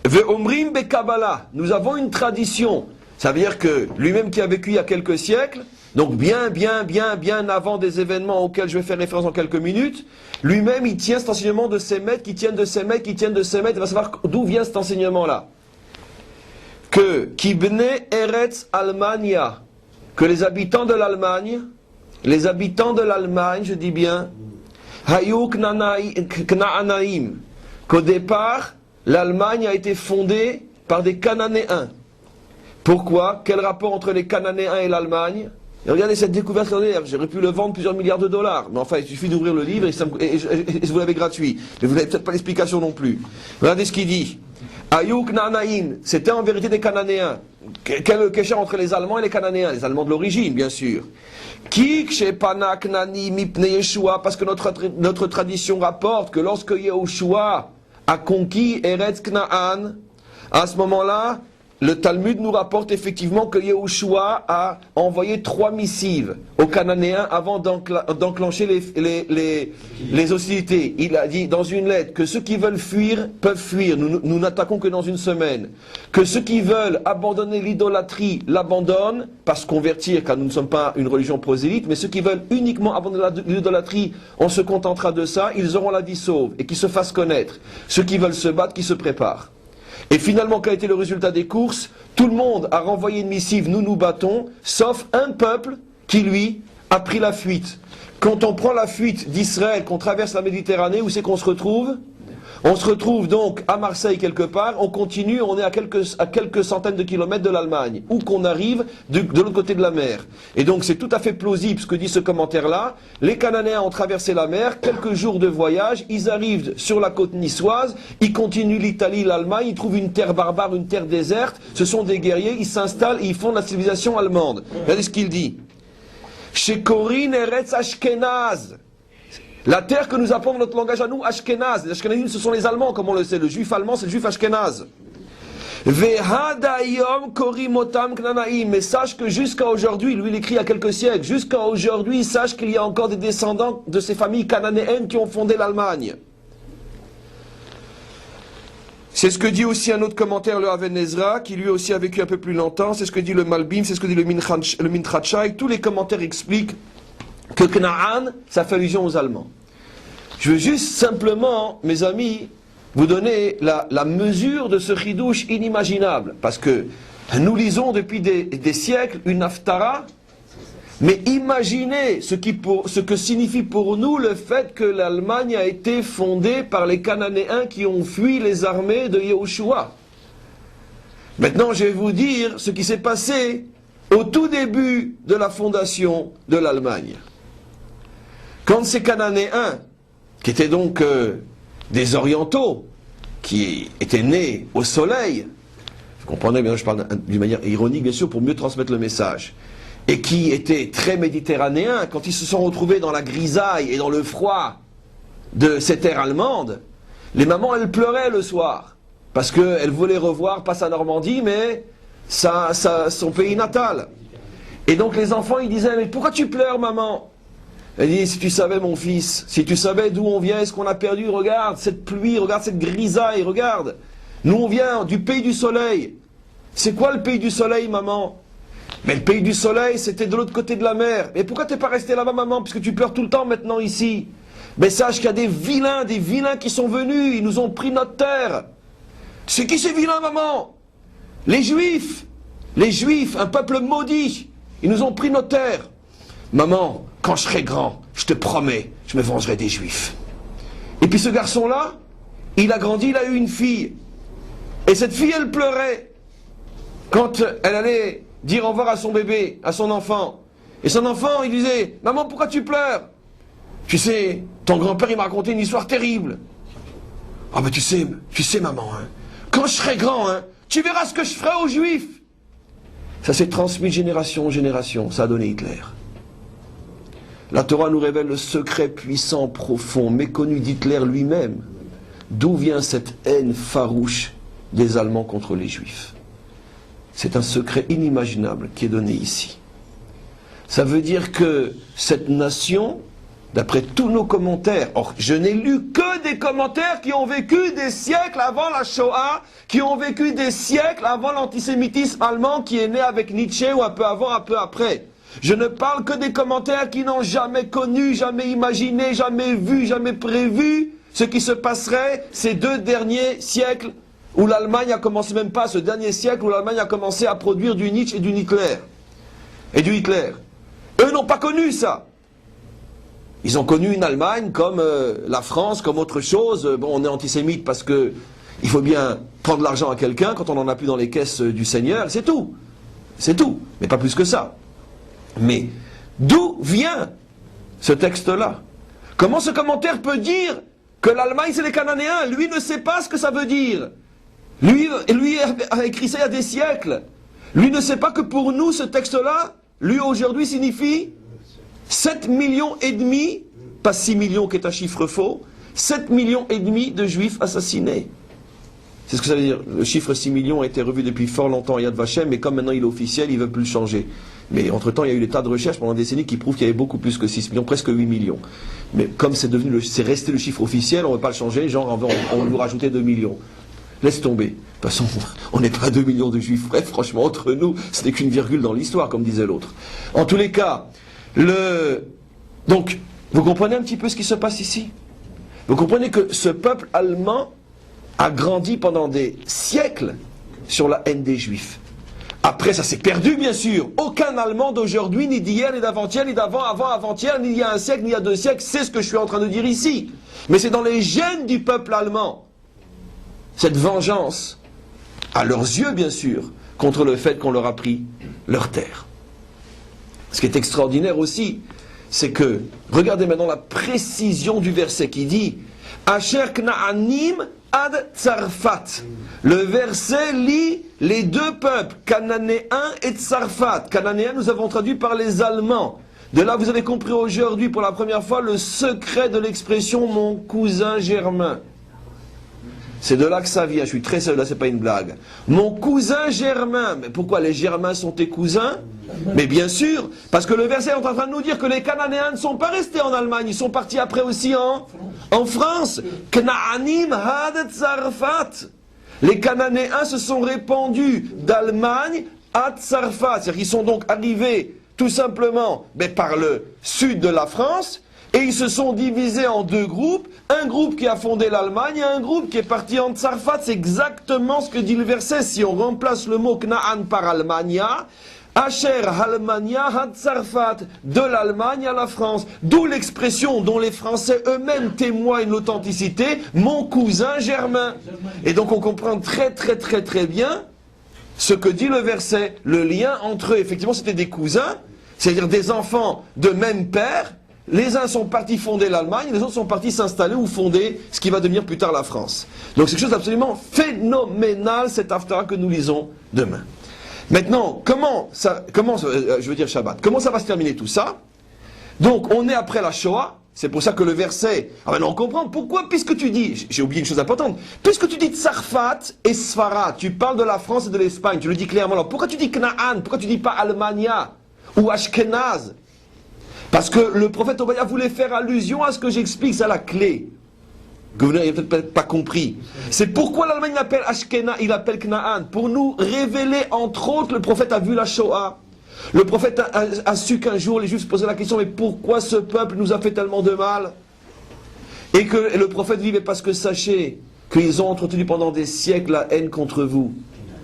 Ve'omrim be'Kabbalah, nous avons une tradition. Ça veut dire que lui-même qui a vécu il y a quelques siècles, donc bien avant des événements auxquels je vais faire référence en quelques minutes, lui-même il tient cet enseignement de ses maîtres, qui tiennent de ses maîtres, qui tiennent de ses maîtres, il va savoir d'où vient cet enseignement-là. Que Kibne Eretz Almania, que les habitants de l'Allemagne, je dis bien, Hayuk Knaanaim, qu'au départ, l'Allemagne a été fondée par des Cananéens. Pourquoi? Quel rapport entre les Cananéens et l'Allemagne? Et regardez cette découverte extraordinaire, j'aurais pu le vendre plusieurs milliards de dollars. Mais enfin, il suffit d'ouvrir le livre et vous l'avez gratuit. Mais vous n'avez peut-être pas l'explication non plus. Regardez ce qu'il dit. Ayuk Nanaïm, c'était en vérité des Cananéens. Quel est le kécher entre les Allemands et les Cananéens? Les Allemands de l'origine, bien sûr. Kik Shepanak Nani Mipne Yeshua, parce que notre tradition rapporte que lorsque Yehoshua a conquis Eretz Knaan, à ce moment-là, le Talmud nous rapporte effectivement que Yehoshua a envoyé 3 missives aux Cananéens avant d'enclencher les hostilités. Il a dit dans une lettre que ceux qui veulent fuir peuvent fuir, nous n'attaquons que dans une semaine. Que ceux qui veulent abandonner l'idolâtrie l'abandonnent, pas se convertir car nous ne sommes pas une religion prosélyte, mais ceux qui veulent uniquement abandonner l'idolâtrie, on se contentera de ça, ils auront la vie sauve et qu'ils se fassent connaître. Ceux qui veulent se battre, qui se préparent. Et finalement, quel a été le résultat des courses? Tout le monde a renvoyé une missive, nous nous battons, sauf un peuple qui, lui, a pris la fuite. Quand on prend la fuite d'Israël, qu'on traverse la Méditerranée, où c'est qu'on se retrouve? On se retrouve donc à Marseille quelque part, on continue, on est à quelques centaines de kilomètres de l'Allemagne, où qu'on arrive de l'autre côté de la mer. Et donc c'est tout à fait plausible ce que dit ce commentaire-là. Les Cananéens ont traversé la mer, quelques jours de voyage, ils arrivent sur la côte niçoise, ils continuent l'Italie, l'Allemagne, ils trouvent une terre barbare, une terre déserte, ce sont des guerriers, ils s'installent et ils font la civilisation allemande. Regardez ce qu'il dit. Chez Corinne Eretz Ashkenaz. La terre que nous appelons dans notre langage à nous, Ashkenaz. Les Ashkenazim, ce sont les Allemands, comme on le sait. Le juif allemand, c'est le juif Ashkenaz. Vehadayom korimotam knanaim. Mais sache que jusqu'à aujourd'hui, lui il écrit il y a quelques siècles, jusqu'à aujourd'hui, sache qu'il y a encore des descendants de ces familles cananéennes qui ont fondé l'Allemagne. C'est ce que dit aussi un autre commentaire, le Haven Ezra, qui lui aussi a vécu un peu plus longtemps. C'est ce que dit le Malbim, c'est ce que dit le Mintrachai. Tous les commentaires expliquent que Knaan, ça fait allusion aux Allemands. Je veux juste simplement, mes amis, vous donner la mesure de ce chidouche inimaginable. Parce que nous lisons depuis des siècles une haftara, mais imaginez ce que signifie pour nous le fait que l'Allemagne a été fondée par les Cananéens qui ont fui les armées de Yehoshua. Maintenant, je vais vous dire ce qui s'est passé au tout début de la fondation de l'Allemagne. Quand ces Cananéens, qui étaient donc des orientaux, qui étaient nés au soleil, vous comprenez bien, je parle d'une manière ironique bien sûr pour mieux transmettre le message, et qui étaient très méditerranéens, quand ils se sont retrouvés dans la grisaille et dans le froid de cette terre allemande, les mamans elles pleuraient le soir, parce qu'elles voulaient revoir pas sa Normandie, mais son pays natal. Et donc les enfants ils disaient, mais pourquoi tu pleures maman? Elle dit, si tu savais mon fils, si tu savais d'où on vient et ce qu'on a perdu, regarde cette pluie, regarde cette grisaille, regarde. Nous on vient du pays du soleil. C'est quoi le pays du soleil, maman? Mais le pays du soleil, c'était de l'autre côté de la mer. Mais pourquoi t'es pas resté là-bas, maman, puisque tu pleures tout le temps maintenant ici? Mais sache qu'il y a des vilains qui sont venus, ils nous ont pris notre terre. C'est qui ces vilains, maman? Les Juifs, un peuple maudit. Ils nous ont pris nos terres. Maman, quand je serai grand, je te promets, je me vengerai des Juifs. Et puis ce garçon-là, il a grandi, il a eu une fille. Et cette fille, elle pleurait quand elle allait dire au revoir à son bébé, à son enfant. Et son enfant, il disait, maman, pourquoi tu pleures? Tu sais, ton grand-père, il m'a raconté une histoire terrible. Ah ben tu sais maman, hein, quand je serai grand, hein, tu verras ce que je ferai aux Juifs. Ça s'est transmis de génération en génération, ça a donné Hitler. La Torah nous révèle le secret puissant, profond, méconnu d'Hitler lui-même. D'où vient cette haine farouche des Allemands contre les Juifs? C'est un secret inimaginable qui est donné ici. Ça veut dire que cette nation, d'après tous nos commentaires, or je n'ai lu que des commentaires qui ont vécu des siècles avant la Shoah, qui ont vécu des siècles avant l'antisémitisme allemand qui est né avec Nietzsche ou un peu avant, un peu après. Je ne parle que des commentaires qui n'ont jamais connu, jamais imaginé, jamais vu, jamais prévu ce qui se passerait ces 2 derniers siècles où l'Allemagne a commencé, même pas ce dernier siècle, où l'Allemagne a commencé à produire du Nietzsche et du Hitler. Eux n'ont pas connu ça. Ils ont connu une Allemagne comme la France, comme autre chose. Bon, on est antisémite parce que il faut bien prendre l'argent à quelqu'un quand on n'en a plus dans les caisses du Seigneur, c'est tout. C'est tout, mais pas plus que ça. Mais d'où vient ce texte-là? Comment ce commentaire peut dire que l'Allemagne c'est les Cananéens? Lui ne sait pas ce que ça veut dire. Lui a écrit ça il y a des siècles. Lui ne sait pas que pour nous ce texte-là, lui aujourd'hui signifie 7 millions et demi, pas 6 millions qui est un chiffre faux, 7 millions et demi de juifs assassinés. C'est ce que ça veut dire. Le chiffre 6 millions a été revu depuis fort longtemps à Yad Vashem, mais comme maintenant il est officiel, il ne veut plus le changer. Mais entre-temps, il y a eu des tas de recherches pendant des décennies qui prouvent qu'il y avait beaucoup plus que 6 millions, presque 8 millions. Mais comme c'est resté le chiffre officiel, on ne veut pas le changer, genre on veut nous rajouter 2 millions. Laisse tomber. De toute façon, on n'est pas 2 millions de juifs. Bref, franchement, entre nous, ce n'est qu'une virgule dans l'histoire, comme disait l'autre. En tous les cas, donc, vous comprenez un petit peu ce qui se passe ici? Vous comprenez que ce peuple allemand a grandi pendant des siècles sur la haine des juifs. Après, ça s'est perdu, bien sûr. Aucun Allemand d'aujourd'hui, ni d'hier, ni d'avant-hier, ni d'avant, avant-avant-hier, ni il y a un siècle, ni il y a 2 siècles, c'est ce que je suis en train de dire ici. Mais c'est dans les gènes du peuple allemand. Cette vengeance, à leurs yeux, bien sûr, contre le fait qu'on leur a pris leur terre. Ce qui est extraordinaire aussi, c'est que, regardez maintenant la précision du verset qui dit « Asher kna'anim ad Tsarfat ». Le verset lit les deux peuples, Cananéens et Tsarfat. Cananéens, nous avons traduit par les Allemands. De là, vous avez compris aujourd'hui pour la première fois le secret de l'expression « mon cousin germain ». C'est de là que ça vient, je suis très sérieux, là c'est pas une blague. Mon cousin germain, mais pourquoi les Germains sont tes cousins? Mais bien sûr, parce que le verset est en train de nous dire que les Cananéens ne sont pas restés en Allemagne, ils sont partis après aussi en France. Kna'anim had Tsarfat. Les Cananéens se sont répandus d'Allemagne à Tsarfat, c'est-à-dire qu'ils sont donc arrivés tout simplement par le sud de la France, et ils se sont divisés en 2 groupes, un groupe qui a fondé l'Allemagne et un groupe qui est parti en Tsarfat. C'est exactement ce que dit le verset. Si on remplace le mot Kna'an par Almania, Asher Almania had Tsarfat, de l'Allemagne à la France. D'où l'expression dont les Français eux-mêmes témoignent l'authenticité, mon cousin germain. Et donc on comprend très très très très bien ce que dit le verset. Le lien entre eux, effectivement c'était des cousins, c'est-à-dire des enfants de même père. Les uns sont partis fonder l'Allemagne, les autres sont partis s'installer ou fonder ce qui va devenir plus tard la France. Donc c'est quelque chose d'absolument phénoménal, cet Haftarah que nous lisons demain. Maintenant, je veux dire Shabbat, comment ça va se terminer tout ça? Donc on est après la Shoah, c'est pour ça que le verset, maintenant on comprend pourquoi, puisque tu dis, j'ai oublié une chose importante, puisque tu dis Tsarfat et Sfarad, tu parles de la France et de l'Espagne, tu le dis clairement, alors pourquoi tu dis Kna'an, pourquoi tu dis pas Almania ou Ashkenaz? Parce que le prophète Obaya voulait faire allusion à ce que j'explique, c'est la clé. Que vous n'avez peut-être pas compris. C'est pourquoi l'Allemagne l'appelle Ashkenaz, il l'appelle Kna'an. Pour nous révéler, entre autres, le prophète a vu la Shoah. Le prophète a su qu'un jour les Juifs se posaient la question, mais pourquoi ce peuple nous a fait tellement de mal? Et que le prophète vivait parce que sachez qu'ils ont entretenu pendant des siècles la haine contre vous.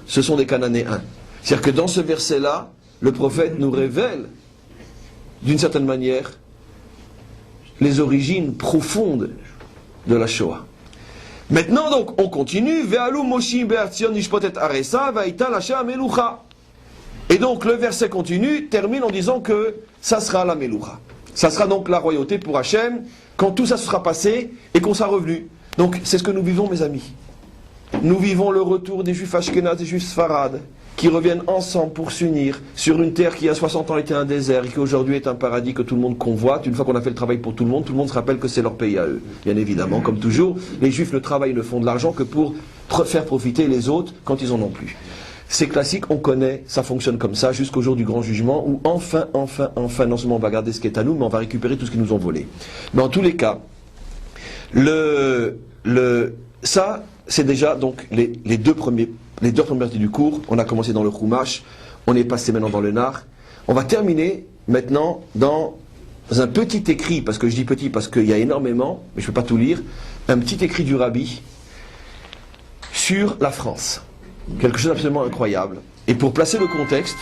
Ce sont des Cananéens. C'est-à-dire que dans ce verset-là, le prophète nous révèle d'une certaine manière, les origines profondes de la Shoah. Maintenant, donc, on continue. Et donc, le verset continue, termine en disant que ça sera la Meloucha. Ça sera donc la royauté pour Hachem, quand tout ça sera passé et qu'on sera revenu. Donc, c'est ce que nous vivons, mes amis. Nous vivons le retour des Juifs Ashkenaz et des Juifs Sfarad, qui reviennent ensemble pour s'unir sur une terre qui il y a 60 ans était un désert et qui aujourd'hui est un paradis que tout le monde convoite. Une fois qu'on a fait le travail pour tout le monde se rappelle que c'est leur pays à eux. Bien évidemment, comme toujours, les Juifs ne travaillent, ne font de l'argent que pour faire profiter les autres quand ils en ont plus. C'est classique, on connaît, ça fonctionne comme ça jusqu'au jour du grand jugement où enfin, non seulement on va garder ce qui est à nous, mais on va récupérer tout ce qu'ils nous ont volé. Mais en tous les cas, ça, c'est déjà donc les deux premières parties du cours. On a commencé dans le Chumash, on est passé maintenant dans le Nar. On va terminer maintenant dans un petit écrit, parce que je dis petit parce qu'il y a énormément, mais je ne peux pas tout lire, un petit écrit du Rabbi sur la France. Quelque chose d'absolument incroyable. Et pour placer le contexte,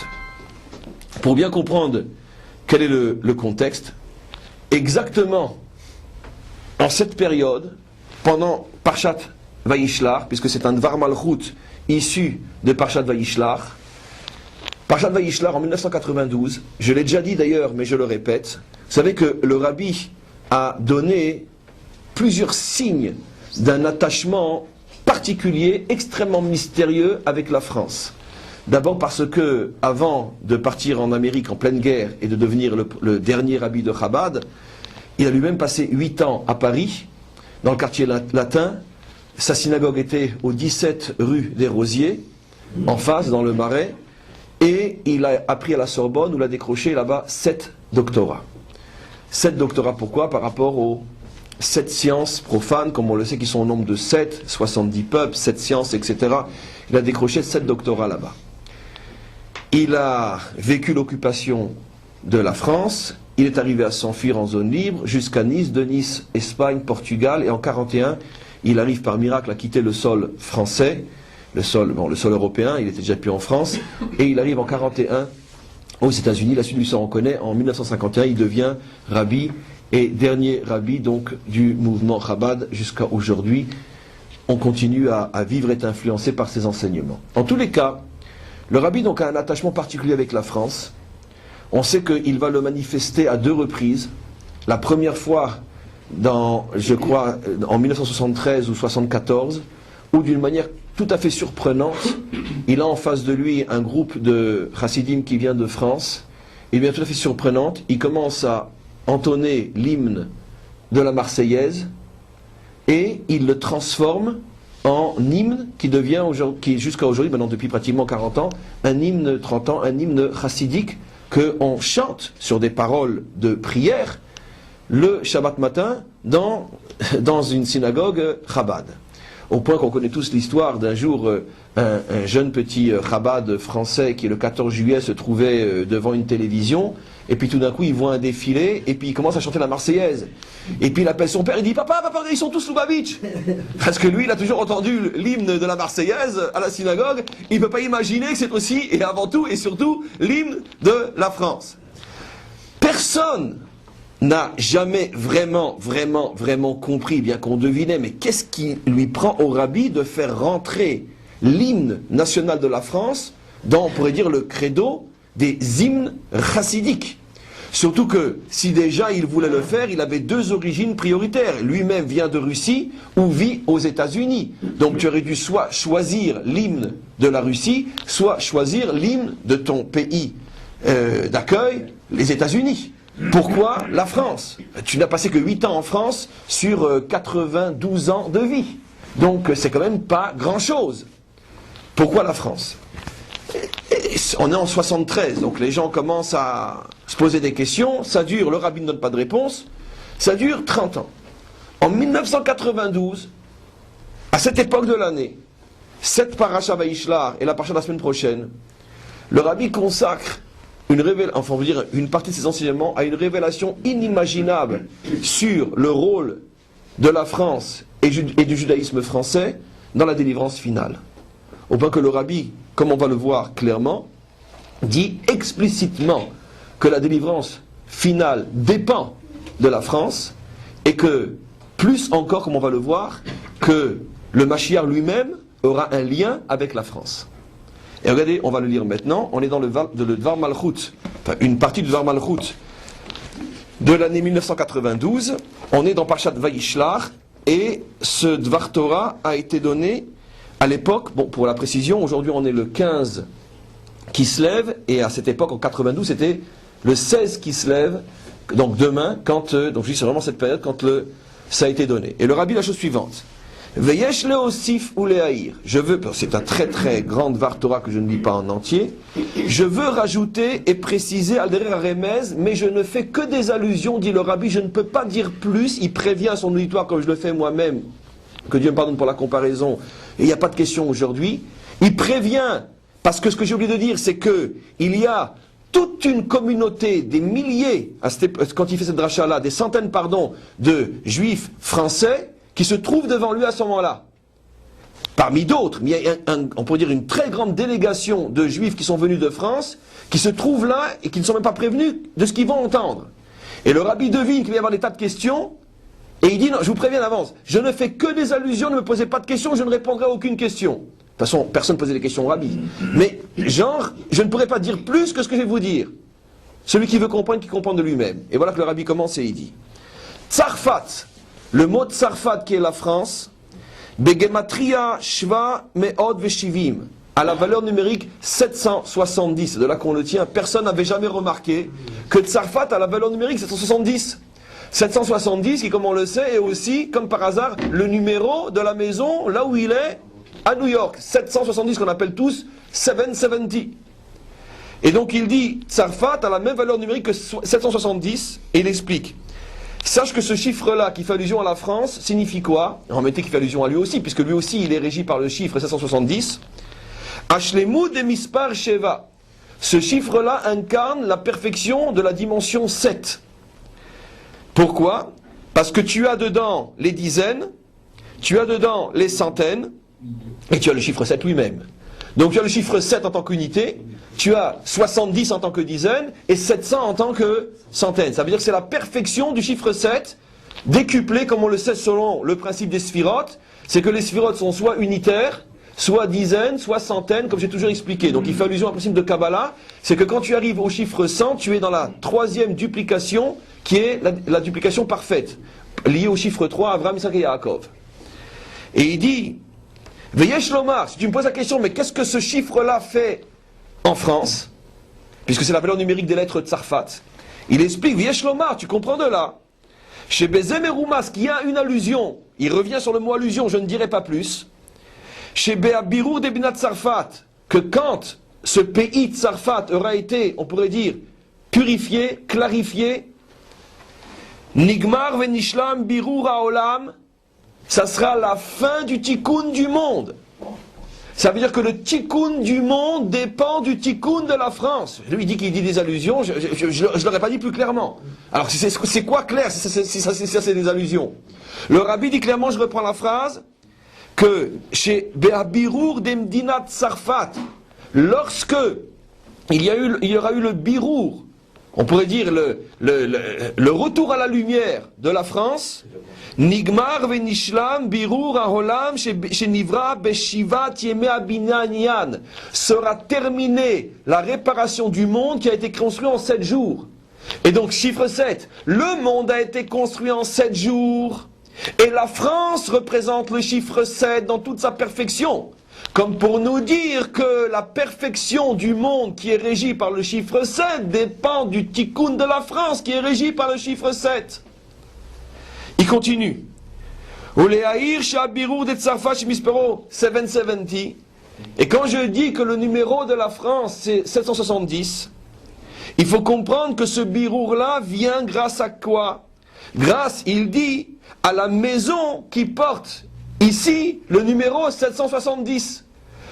pour bien comprendre quel est le contexte, exactement en cette période, pendant Parshat Vayishlach, puisque c'est un Dvar Malchut issu de Parshat Vayishlach, Parashat Vayishlach en 1992, je l'ai déjà dit d'ailleurs, mais je le répète, vous savez que le rabbi a donné plusieurs signes d'un attachement particulier, extrêmement mystérieux avec la France. D'abord parce que, avant de partir en Amérique en pleine guerre et de devenir le dernier rabbi de Chabad, il a lui-même passé 8 ans à Paris, dans le quartier latin. Sa synagogue était au 17 rue des Rosiers, en face, dans le Marais, et il a appris à la Sorbonne, où il a décroché là-bas 7 doctorats. 7 doctorats, pourquoi? Par rapport aux 7 sciences profanes, comme on le sait, qui sont au nombre de 7, 70 peuples, 7 sciences, etc. Il a décroché 7 doctorats là-bas. Il a vécu l'occupation de la France, il est arrivé à s'enfuir en zone libre jusqu'à Nice, de Nice, Espagne, Portugal, et en 1941, il arrive par miracle à quitter le sol français, le sol européen, il était déjà plus en France, et il arrive en 1941 aux États-Unis. La suite de l'histoire on connaît, en 1951, il devient rabbi, et dernier rabbi donc du mouvement Chabad jusqu'à aujourd'hui. On continue à vivre et être influencé par ses enseignements. En tous les cas, le rabbi donc a un attachement particulier avec la France. On sait qu'il va le manifester à 2 reprises. La première fois, je crois, en 1973 ou 1974, où d'une manière tout à fait surprenante, il a en face de lui un groupe de chassidim qui vient de France. Et bien tout à fait surprenante, il commence à entonner l'hymne de la Marseillaise et il le transforme en hymne qui devient, qui jusqu'à aujourd'hui, maintenant depuis pratiquement 40 ans, un hymne 30 ans, un hymne chassidique qu'on chante sur des paroles de prière le Shabbat matin dans une synagogue Chabad. Au point qu'on connaît tous l'histoire d'un jour, un jeune petit Chabad français qui le 14 juillet se trouvait devant une télévision, et puis tout d'un coup il voit un défilé, et puis il commence à chanter la Marseillaise. Et puis il appelle son père, il dit papa, ils sont tous Lubavitch. Parce que lui il a toujours entendu l'hymne de la Marseillaise à la synagogue, il ne peut pas imaginer que c'est aussi, et avant tout, et surtout, l'hymne de la France. Personne n'a jamais vraiment compris, bien qu'on devinait, mais qu'est-ce qui lui prend au rabbi de faire rentrer l'hymne national de la France dans, on pourrait dire, le credo des hymnes chassidiques. Surtout que, si déjà il voulait le faire, il avait 2 origines prioritaires. Lui-même vient de Russie ou vit aux États-Unis. Donc tu aurais dû soit choisir l'hymne de la Russie, soit choisir l'hymne de ton pays d'accueil, les États-Unis. Pourquoi la France? Tu n'as passé que 8 ans en France sur 92 ans de vie. Donc c'est quand même pas grand-chose. Pourquoi la France? On est en 73, donc les gens commencent à se poser des questions. Ça dure, le rabbi ne donne pas de réponse. Ça dure 30 ans. En 1992, à cette époque de l'année, cette parasha Vayishlach et la parasha de la semaine prochaine, le rabbi consacre une partie de ses enseignements à une révélation inimaginable sur le rôle de la France et du judaïsme français dans la délivrance finale. Au point que le rabbi, comme on va le voir clairement, dit explicitement que la délivrance finale dépend de la France et que, plus encore, comme on va le voir, que le Mashiach lui-même aura un lien avec la France. Et regardez, on va le lire maintenant, on est dans le Dvar Malchut, enfin une partie du Dvar Malchut de l'année 1992, on est dans Parashat Vayishlach, et ce Dvar Torah a été donné à l'époque, bon pour la précision, aujourd'hui on est le 15 qui se lève, et à cette époque en 92 c'était le 16 qui se lève, donc demain, donc c'est vraiment cette période quand ça a été donné. Et le rabbi la chose suivante. Veyesh leosif ou lehaïr. C'est un très grand Dvar Torah que je ne lis pas en entier. Je veux rajouter et préciser al derer remez, mais je ne fais que des allusions, dit le rabbi, je ne peux pas dire plus. Il prévient son auditoire comme je le fais moi-même, que Dieu me pardonne pour la comparaison, et il n'y a pas de question aujourd'hui. Il prévient, parce que ce que j'ai oublié de dire, c'est que il y a toute une communauté, des milliers, quand il fait cette dracha-là, des centaines, de juifs français, qui se trouvent devant lui à ce moment-là. Parmi d'autres, mais il y a on pourrait dire une très grande délégation de juifs qui sont venus de France, qui se trouvent là et qui ne sont même pas prévenus de ce qu'ils vont entendre. Et le rabbi devine qu'il va y avoir des tas de questions, et il dit, non, je vous préviens d'avance, je ne fais que des allusions, ne me posez pas de questions, je ne répondrai à aucune question. façon, personne ne posait les questions au rabbi. Mais, genre, je ne pourrais pas dire plus que ce que je vais vous dire. Celui qui veut comprendre, qui comprend de lui-même. Et voilà que le rabbi commence et il dit Tsarfat, le mot Tsarfat qui est la France, Begematria Shva Meod Veshivim, à la valeur numérique 770, de là qu'on le tient. Personne n'avait jamais remarqué que Tsarfat a la valeur numérique 770. 770 qui, comme on le sait, est aussi, comme par hasard, le numéro de la maison là où il est, à New York. 770 qu'on appelle tous 770. Et donc il dit, Tsarfat a la même valeur numérique que 770, et il explique. Sache que ce chiffre-là, qui fait allusion à la France, signifie quoi? Remettez qu'il fait allusion à lui aussi, puisque lui aussi il est régi par le chiffre 770. Ashlemu de Mispar Sheva. Ce chiffre-là incarne la perfection de la dimension 7. Pourquoi? Parce que tu as dedans les dizaines, tu as dedans les centaines, et tu as le chiffre 7 lui-même. Donc tu as le chiffre 7 en tant qu'unité, tu as 70 en tant que dizaine, et 700 en tant que centaine. Ça veut dire que c'est la perfection du chiffre 7, décuplé comme on le sait selon le principe des sphirotes, c'est que les sphirotes sont soit unitaires, soit dizaines, soit centaines, comme j'ai toujours expliqué. Donc il fait allusion au principe de Kabbalah, c'est que quand tu arrives au chiffre 100, tu es dans la troisième duplication, qui est la duplication parfaite, liée au chiffre 3, Avraham, Isaac et Yaakov. Et il dit, Veyesh Lomar, si tu me poses la question, mais qu'est-ce que ce chiffre-là fait en France, puisque c'est la valeur numérique des lettres Tsarfat, il explique, Veyesh Lomar, tu comprends de là, chez Bezem et Roumas, qui a une allusion, il revient sur le mot allusion, je ne dirai pas plus, chez Be'abirur Debinat Tsarfat, que quand ce pays Tsarfat aura été, on pourrait dire, purifié, clarifié, Nigmar venishlam birur haolam, ça sera la fin du tikkun du monde. Ça veut dire que le tikkun du monde dépend du tikkun de la France. Lui, il dit qu'il dit des allusions, je ne l'aurais pas dit plus clairement. Alors, c'est quoi clair si ça c'est des allusions? Le rabbi dit clairement, je reprends la phrase, que chez Be'abirur demdinat Tsarfat, lorsque il y aura eu le birour, on pourrait dire le retour à la lumière de la France, Nigmar venishlam birur aholam chez Nivra beshivat yeme abinyanyan, sera terminée la réparation du monde qui a été construit en 7 jours. Et donc chiffre 7, le monde a été construit en 7 jours, et la France représente le chiffre 7 dans toute sa perfection. Comme pour nous dire que la perfection du monde qui est régie par le chiffre 7 dépend du tikkun de la France qui est régi par le chiffre 7. Il continue. Oleahir Shabirur de Tsarfat Shemispero 770. Et quand je dis que le numéro de la France c'est 770, il faut comprendre que ce birour-là vient grâce à quoi? Grâce, il dit, à la maison qui porte ici, le numéro 770.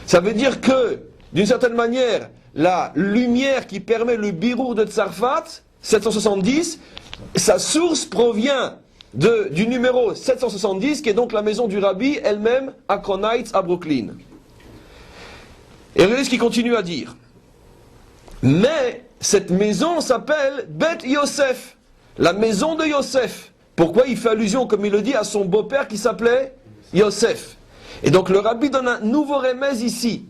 Ça veut dire que, d'une certaine manière, la lumière qui permet le birour de Tsarfat, 770, sa source provient du numéro 770, qui est donc la maison du Rabbi elle-même à Crown Heights, à Brooklyn. Et regardez ce qu'il continue à dire. Mais cette maison s'appelle Bet Yosef, la maison de Yosef. Pourquoi il fait allusion, comme il le dit, à son beau-père qui s'appelait Yosef. Et donc le rabbi donne un nouveau remèze ici.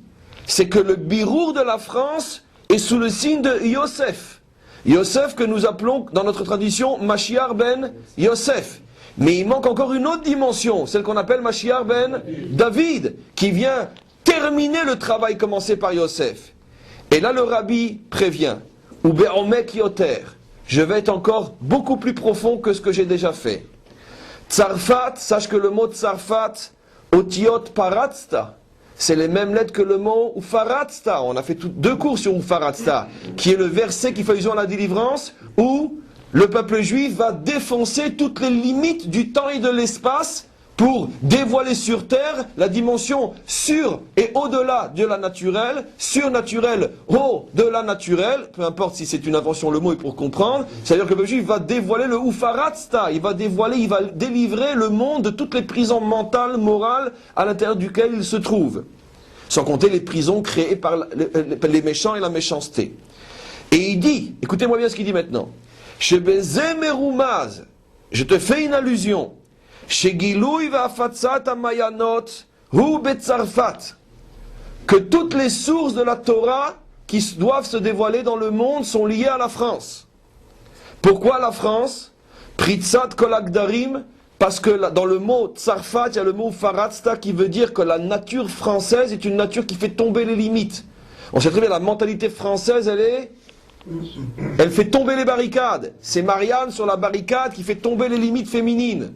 C'est que le birour de la France est sous le signe de Yosef. Yosef que nous appelons dans notre tradition Mashiach ben Yosef. Mais il manque encore une autre dimension, celle qu'on appelle Mashiach ben David, qui vient terminer le travail commencé par Yosef. Et là le rabbi prévient, ou be'omek yoter, je vais être encore beaucoup plus profond que ce que j'ai déjà fait. Tsarfat, sache que le mot Tsarfat, Otiot Paratzta, c'est les mêmes lettres que le mot Ufaratsta. On a fait deux cours sur Ufaratsta, qui est le verset qui fait allusion à la délivrance, où le peuple juif va défoncer toutes les limites du temps et de l'espace pour dévoiler sur terre la dimension sur et au-delà de la naturelle, surnaturelle, au-delà naturelle, peu importe si c'est une invention, le mot est pour comprendre, c'est-à-dire que le juif va dévoiler le Ufaratsta, il va délivrer le monde de toutes les prisons mentales, morales, à l'intérieur duquel il se trouve. Sans compter les prisons créées par les méchants et la méchanceté. Et il dit, écoutez-moi bien ce qu'il dit maintenant, Chez Bezem et Roumaz, je te fais une allusion, Chez Gilouy va Fatsat Amayanot, Hu Betsarfat. que toutes les sources de la Torah qui doivent se dévoiler dans le monde sont liées à la France. Pourquoi la France? Pritzat kol agdarim, parce que dans le mot tsarfat, il y a le mot faratsta qui veut dire que la nature française est une nature qui fait tomber les limites. On sait très bien, la mentalité française, elle fait tomber les barricades. C'est Marianne sur la barricade qui fait tomber les limites féminines.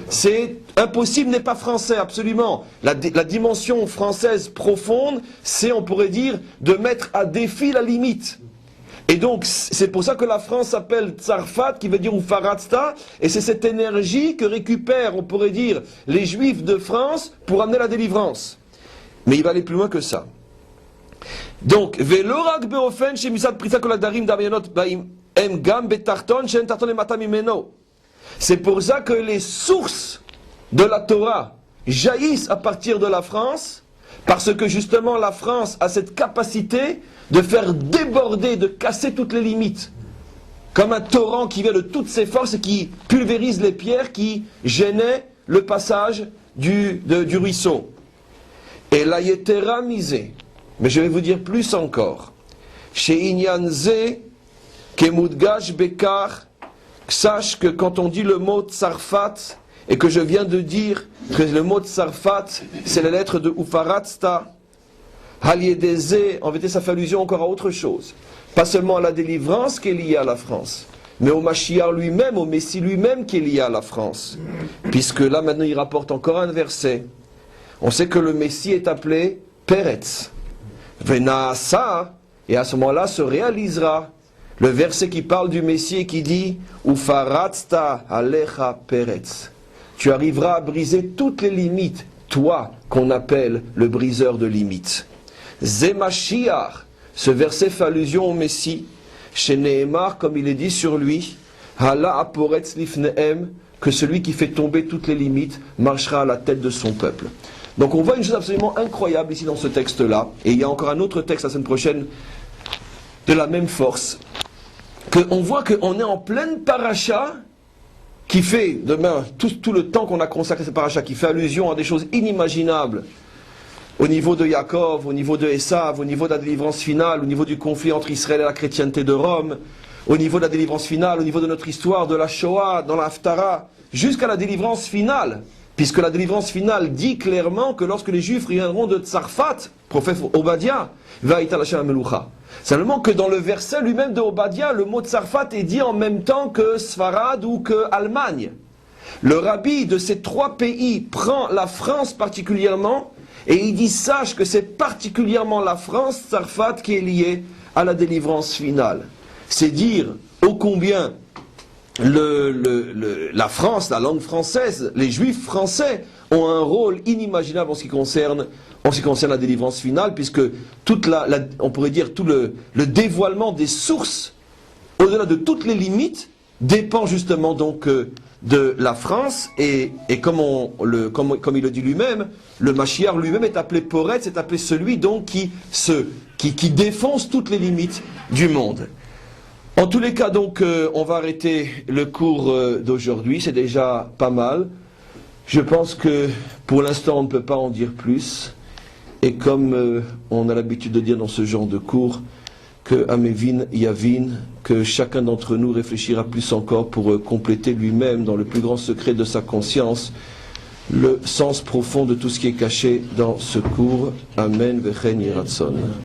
C'est impossible n'est pas français, absolument. La dimension française profonde, c'est, on pourrait dire, de mettre à défi la limite. Et donc, c'est pour ça que la France s'appelle Tsarfat, qui veut dire ou Faratsta, et c'est cette énergie que récupèrent, on pourrait dire, les Juifs de France pour amener la délivrance. Mais il va aller plus loin que ça. Donc, velorak beofen shemisad prisa kol hadarim damianot baim em gam betarton shen tarton ematam imeno. C'est pour ça que les sources de la Torah jaillissent à partir de la France, parce que justement la France a cette capacité de faire déborder, de casser toutes les limites. Comme un torrent qui vient de toutes ses forces et qui pulvérise les pierres qui gênaient le passage du ruisseau. Et la yetera misé. Mais je vais vous dire plus encore. Chez Inyanze, Kemudgash Bekar, sache que quand on dit le mot Tsarfat, et que je viens de dire que le mot Tsarfat, c'est la lettre de Ufaratsta, Haliedeze, en vérité ça fait allusion encore à autre chose. Pas seulement à la délivrance qui est liée à la France, mais au Mashiach lui-même, au Messie lui-même qui est lié à la France. Puisque là maintenant il rapporte encore un verset. On sait que le Messie est appelé Peretz. Venaasa, et à ce moment-là se réalisera le verset qui parle du Messie et qui dit Ufaratsta alecha Peretz. Tu arriveras à briser toutes les limites, toi qu'on appelle le briseur de limites. Zemashiach, ce verset fait allusion au Messie, chez Nehemar, comme il est dit sur lui, Hala aporetz lifnehem, que celui qui fait tomber toutes les limites marchera à la tête de son peuple. Donc on voit une chose absolument incroyable ici dans ce texte-là, et il y a encore un autre texte la semaine prochaine de la même force, qu'on voit qu'on est en pleine paracha, qui fait, demain, tout le temps qu'on a consacré à cette paracha, qui fait allusion à des choses inimaginables, au niveau de Yaakov, au niveau de Esav, au niveau de la délivrance finale, au niveau du conflit entre Israël et la chrétienté de Rome, au niveau de la délivrance finale, au niveau de notre histoire, de la Shoah, dans la Haftara, jusqu'à la délivrance finale. Puisque la délivrance finale dit clairement que lorsque les Juifs reviendront de Tsarfat, prophète Obadiah, va Ital Hashem Amelucha. Simplement que dans le verset lui-même de Obadiah, le mot Tsarfat est dit en même temps que Sfarad ou que Allemagne. Le rabbi de ces trois pays prend la France particulièrement et il dit sache que c'est particulièrement la France, Tsarfat, qui est liée à la délivrance finale. C'est dire ô combien la France, la langue française, les Juifs français ont un rôle inimaginable en ce qui concerne la délivrance finale, puisque on pourrait dire tout le dévoilement des sources, au-delà de toutes les limites, dépend justement donc de la France, et comme il le dit lui-même, le Mashiach lui-même est appelé Poretz, c'est appelé celui donc qui défonce toutes les limites du monde. En tous les cas, donc, on va arrêter le cours d'aujourd'hui, c'est déjà pas mal. Je pense que pour l'instant, on ne peut pas en dire plus. Et comme on a l'habitude de dire dans ce genre de cours, que Amevin Yavin, que chacun d'entre nous réfléchira plus encore pour compléter lui-même, dans le plus grand secret de sa conscience, le sens profond de tout ce qui est caché dans ce cours. Amen. Vechen Yiratzon.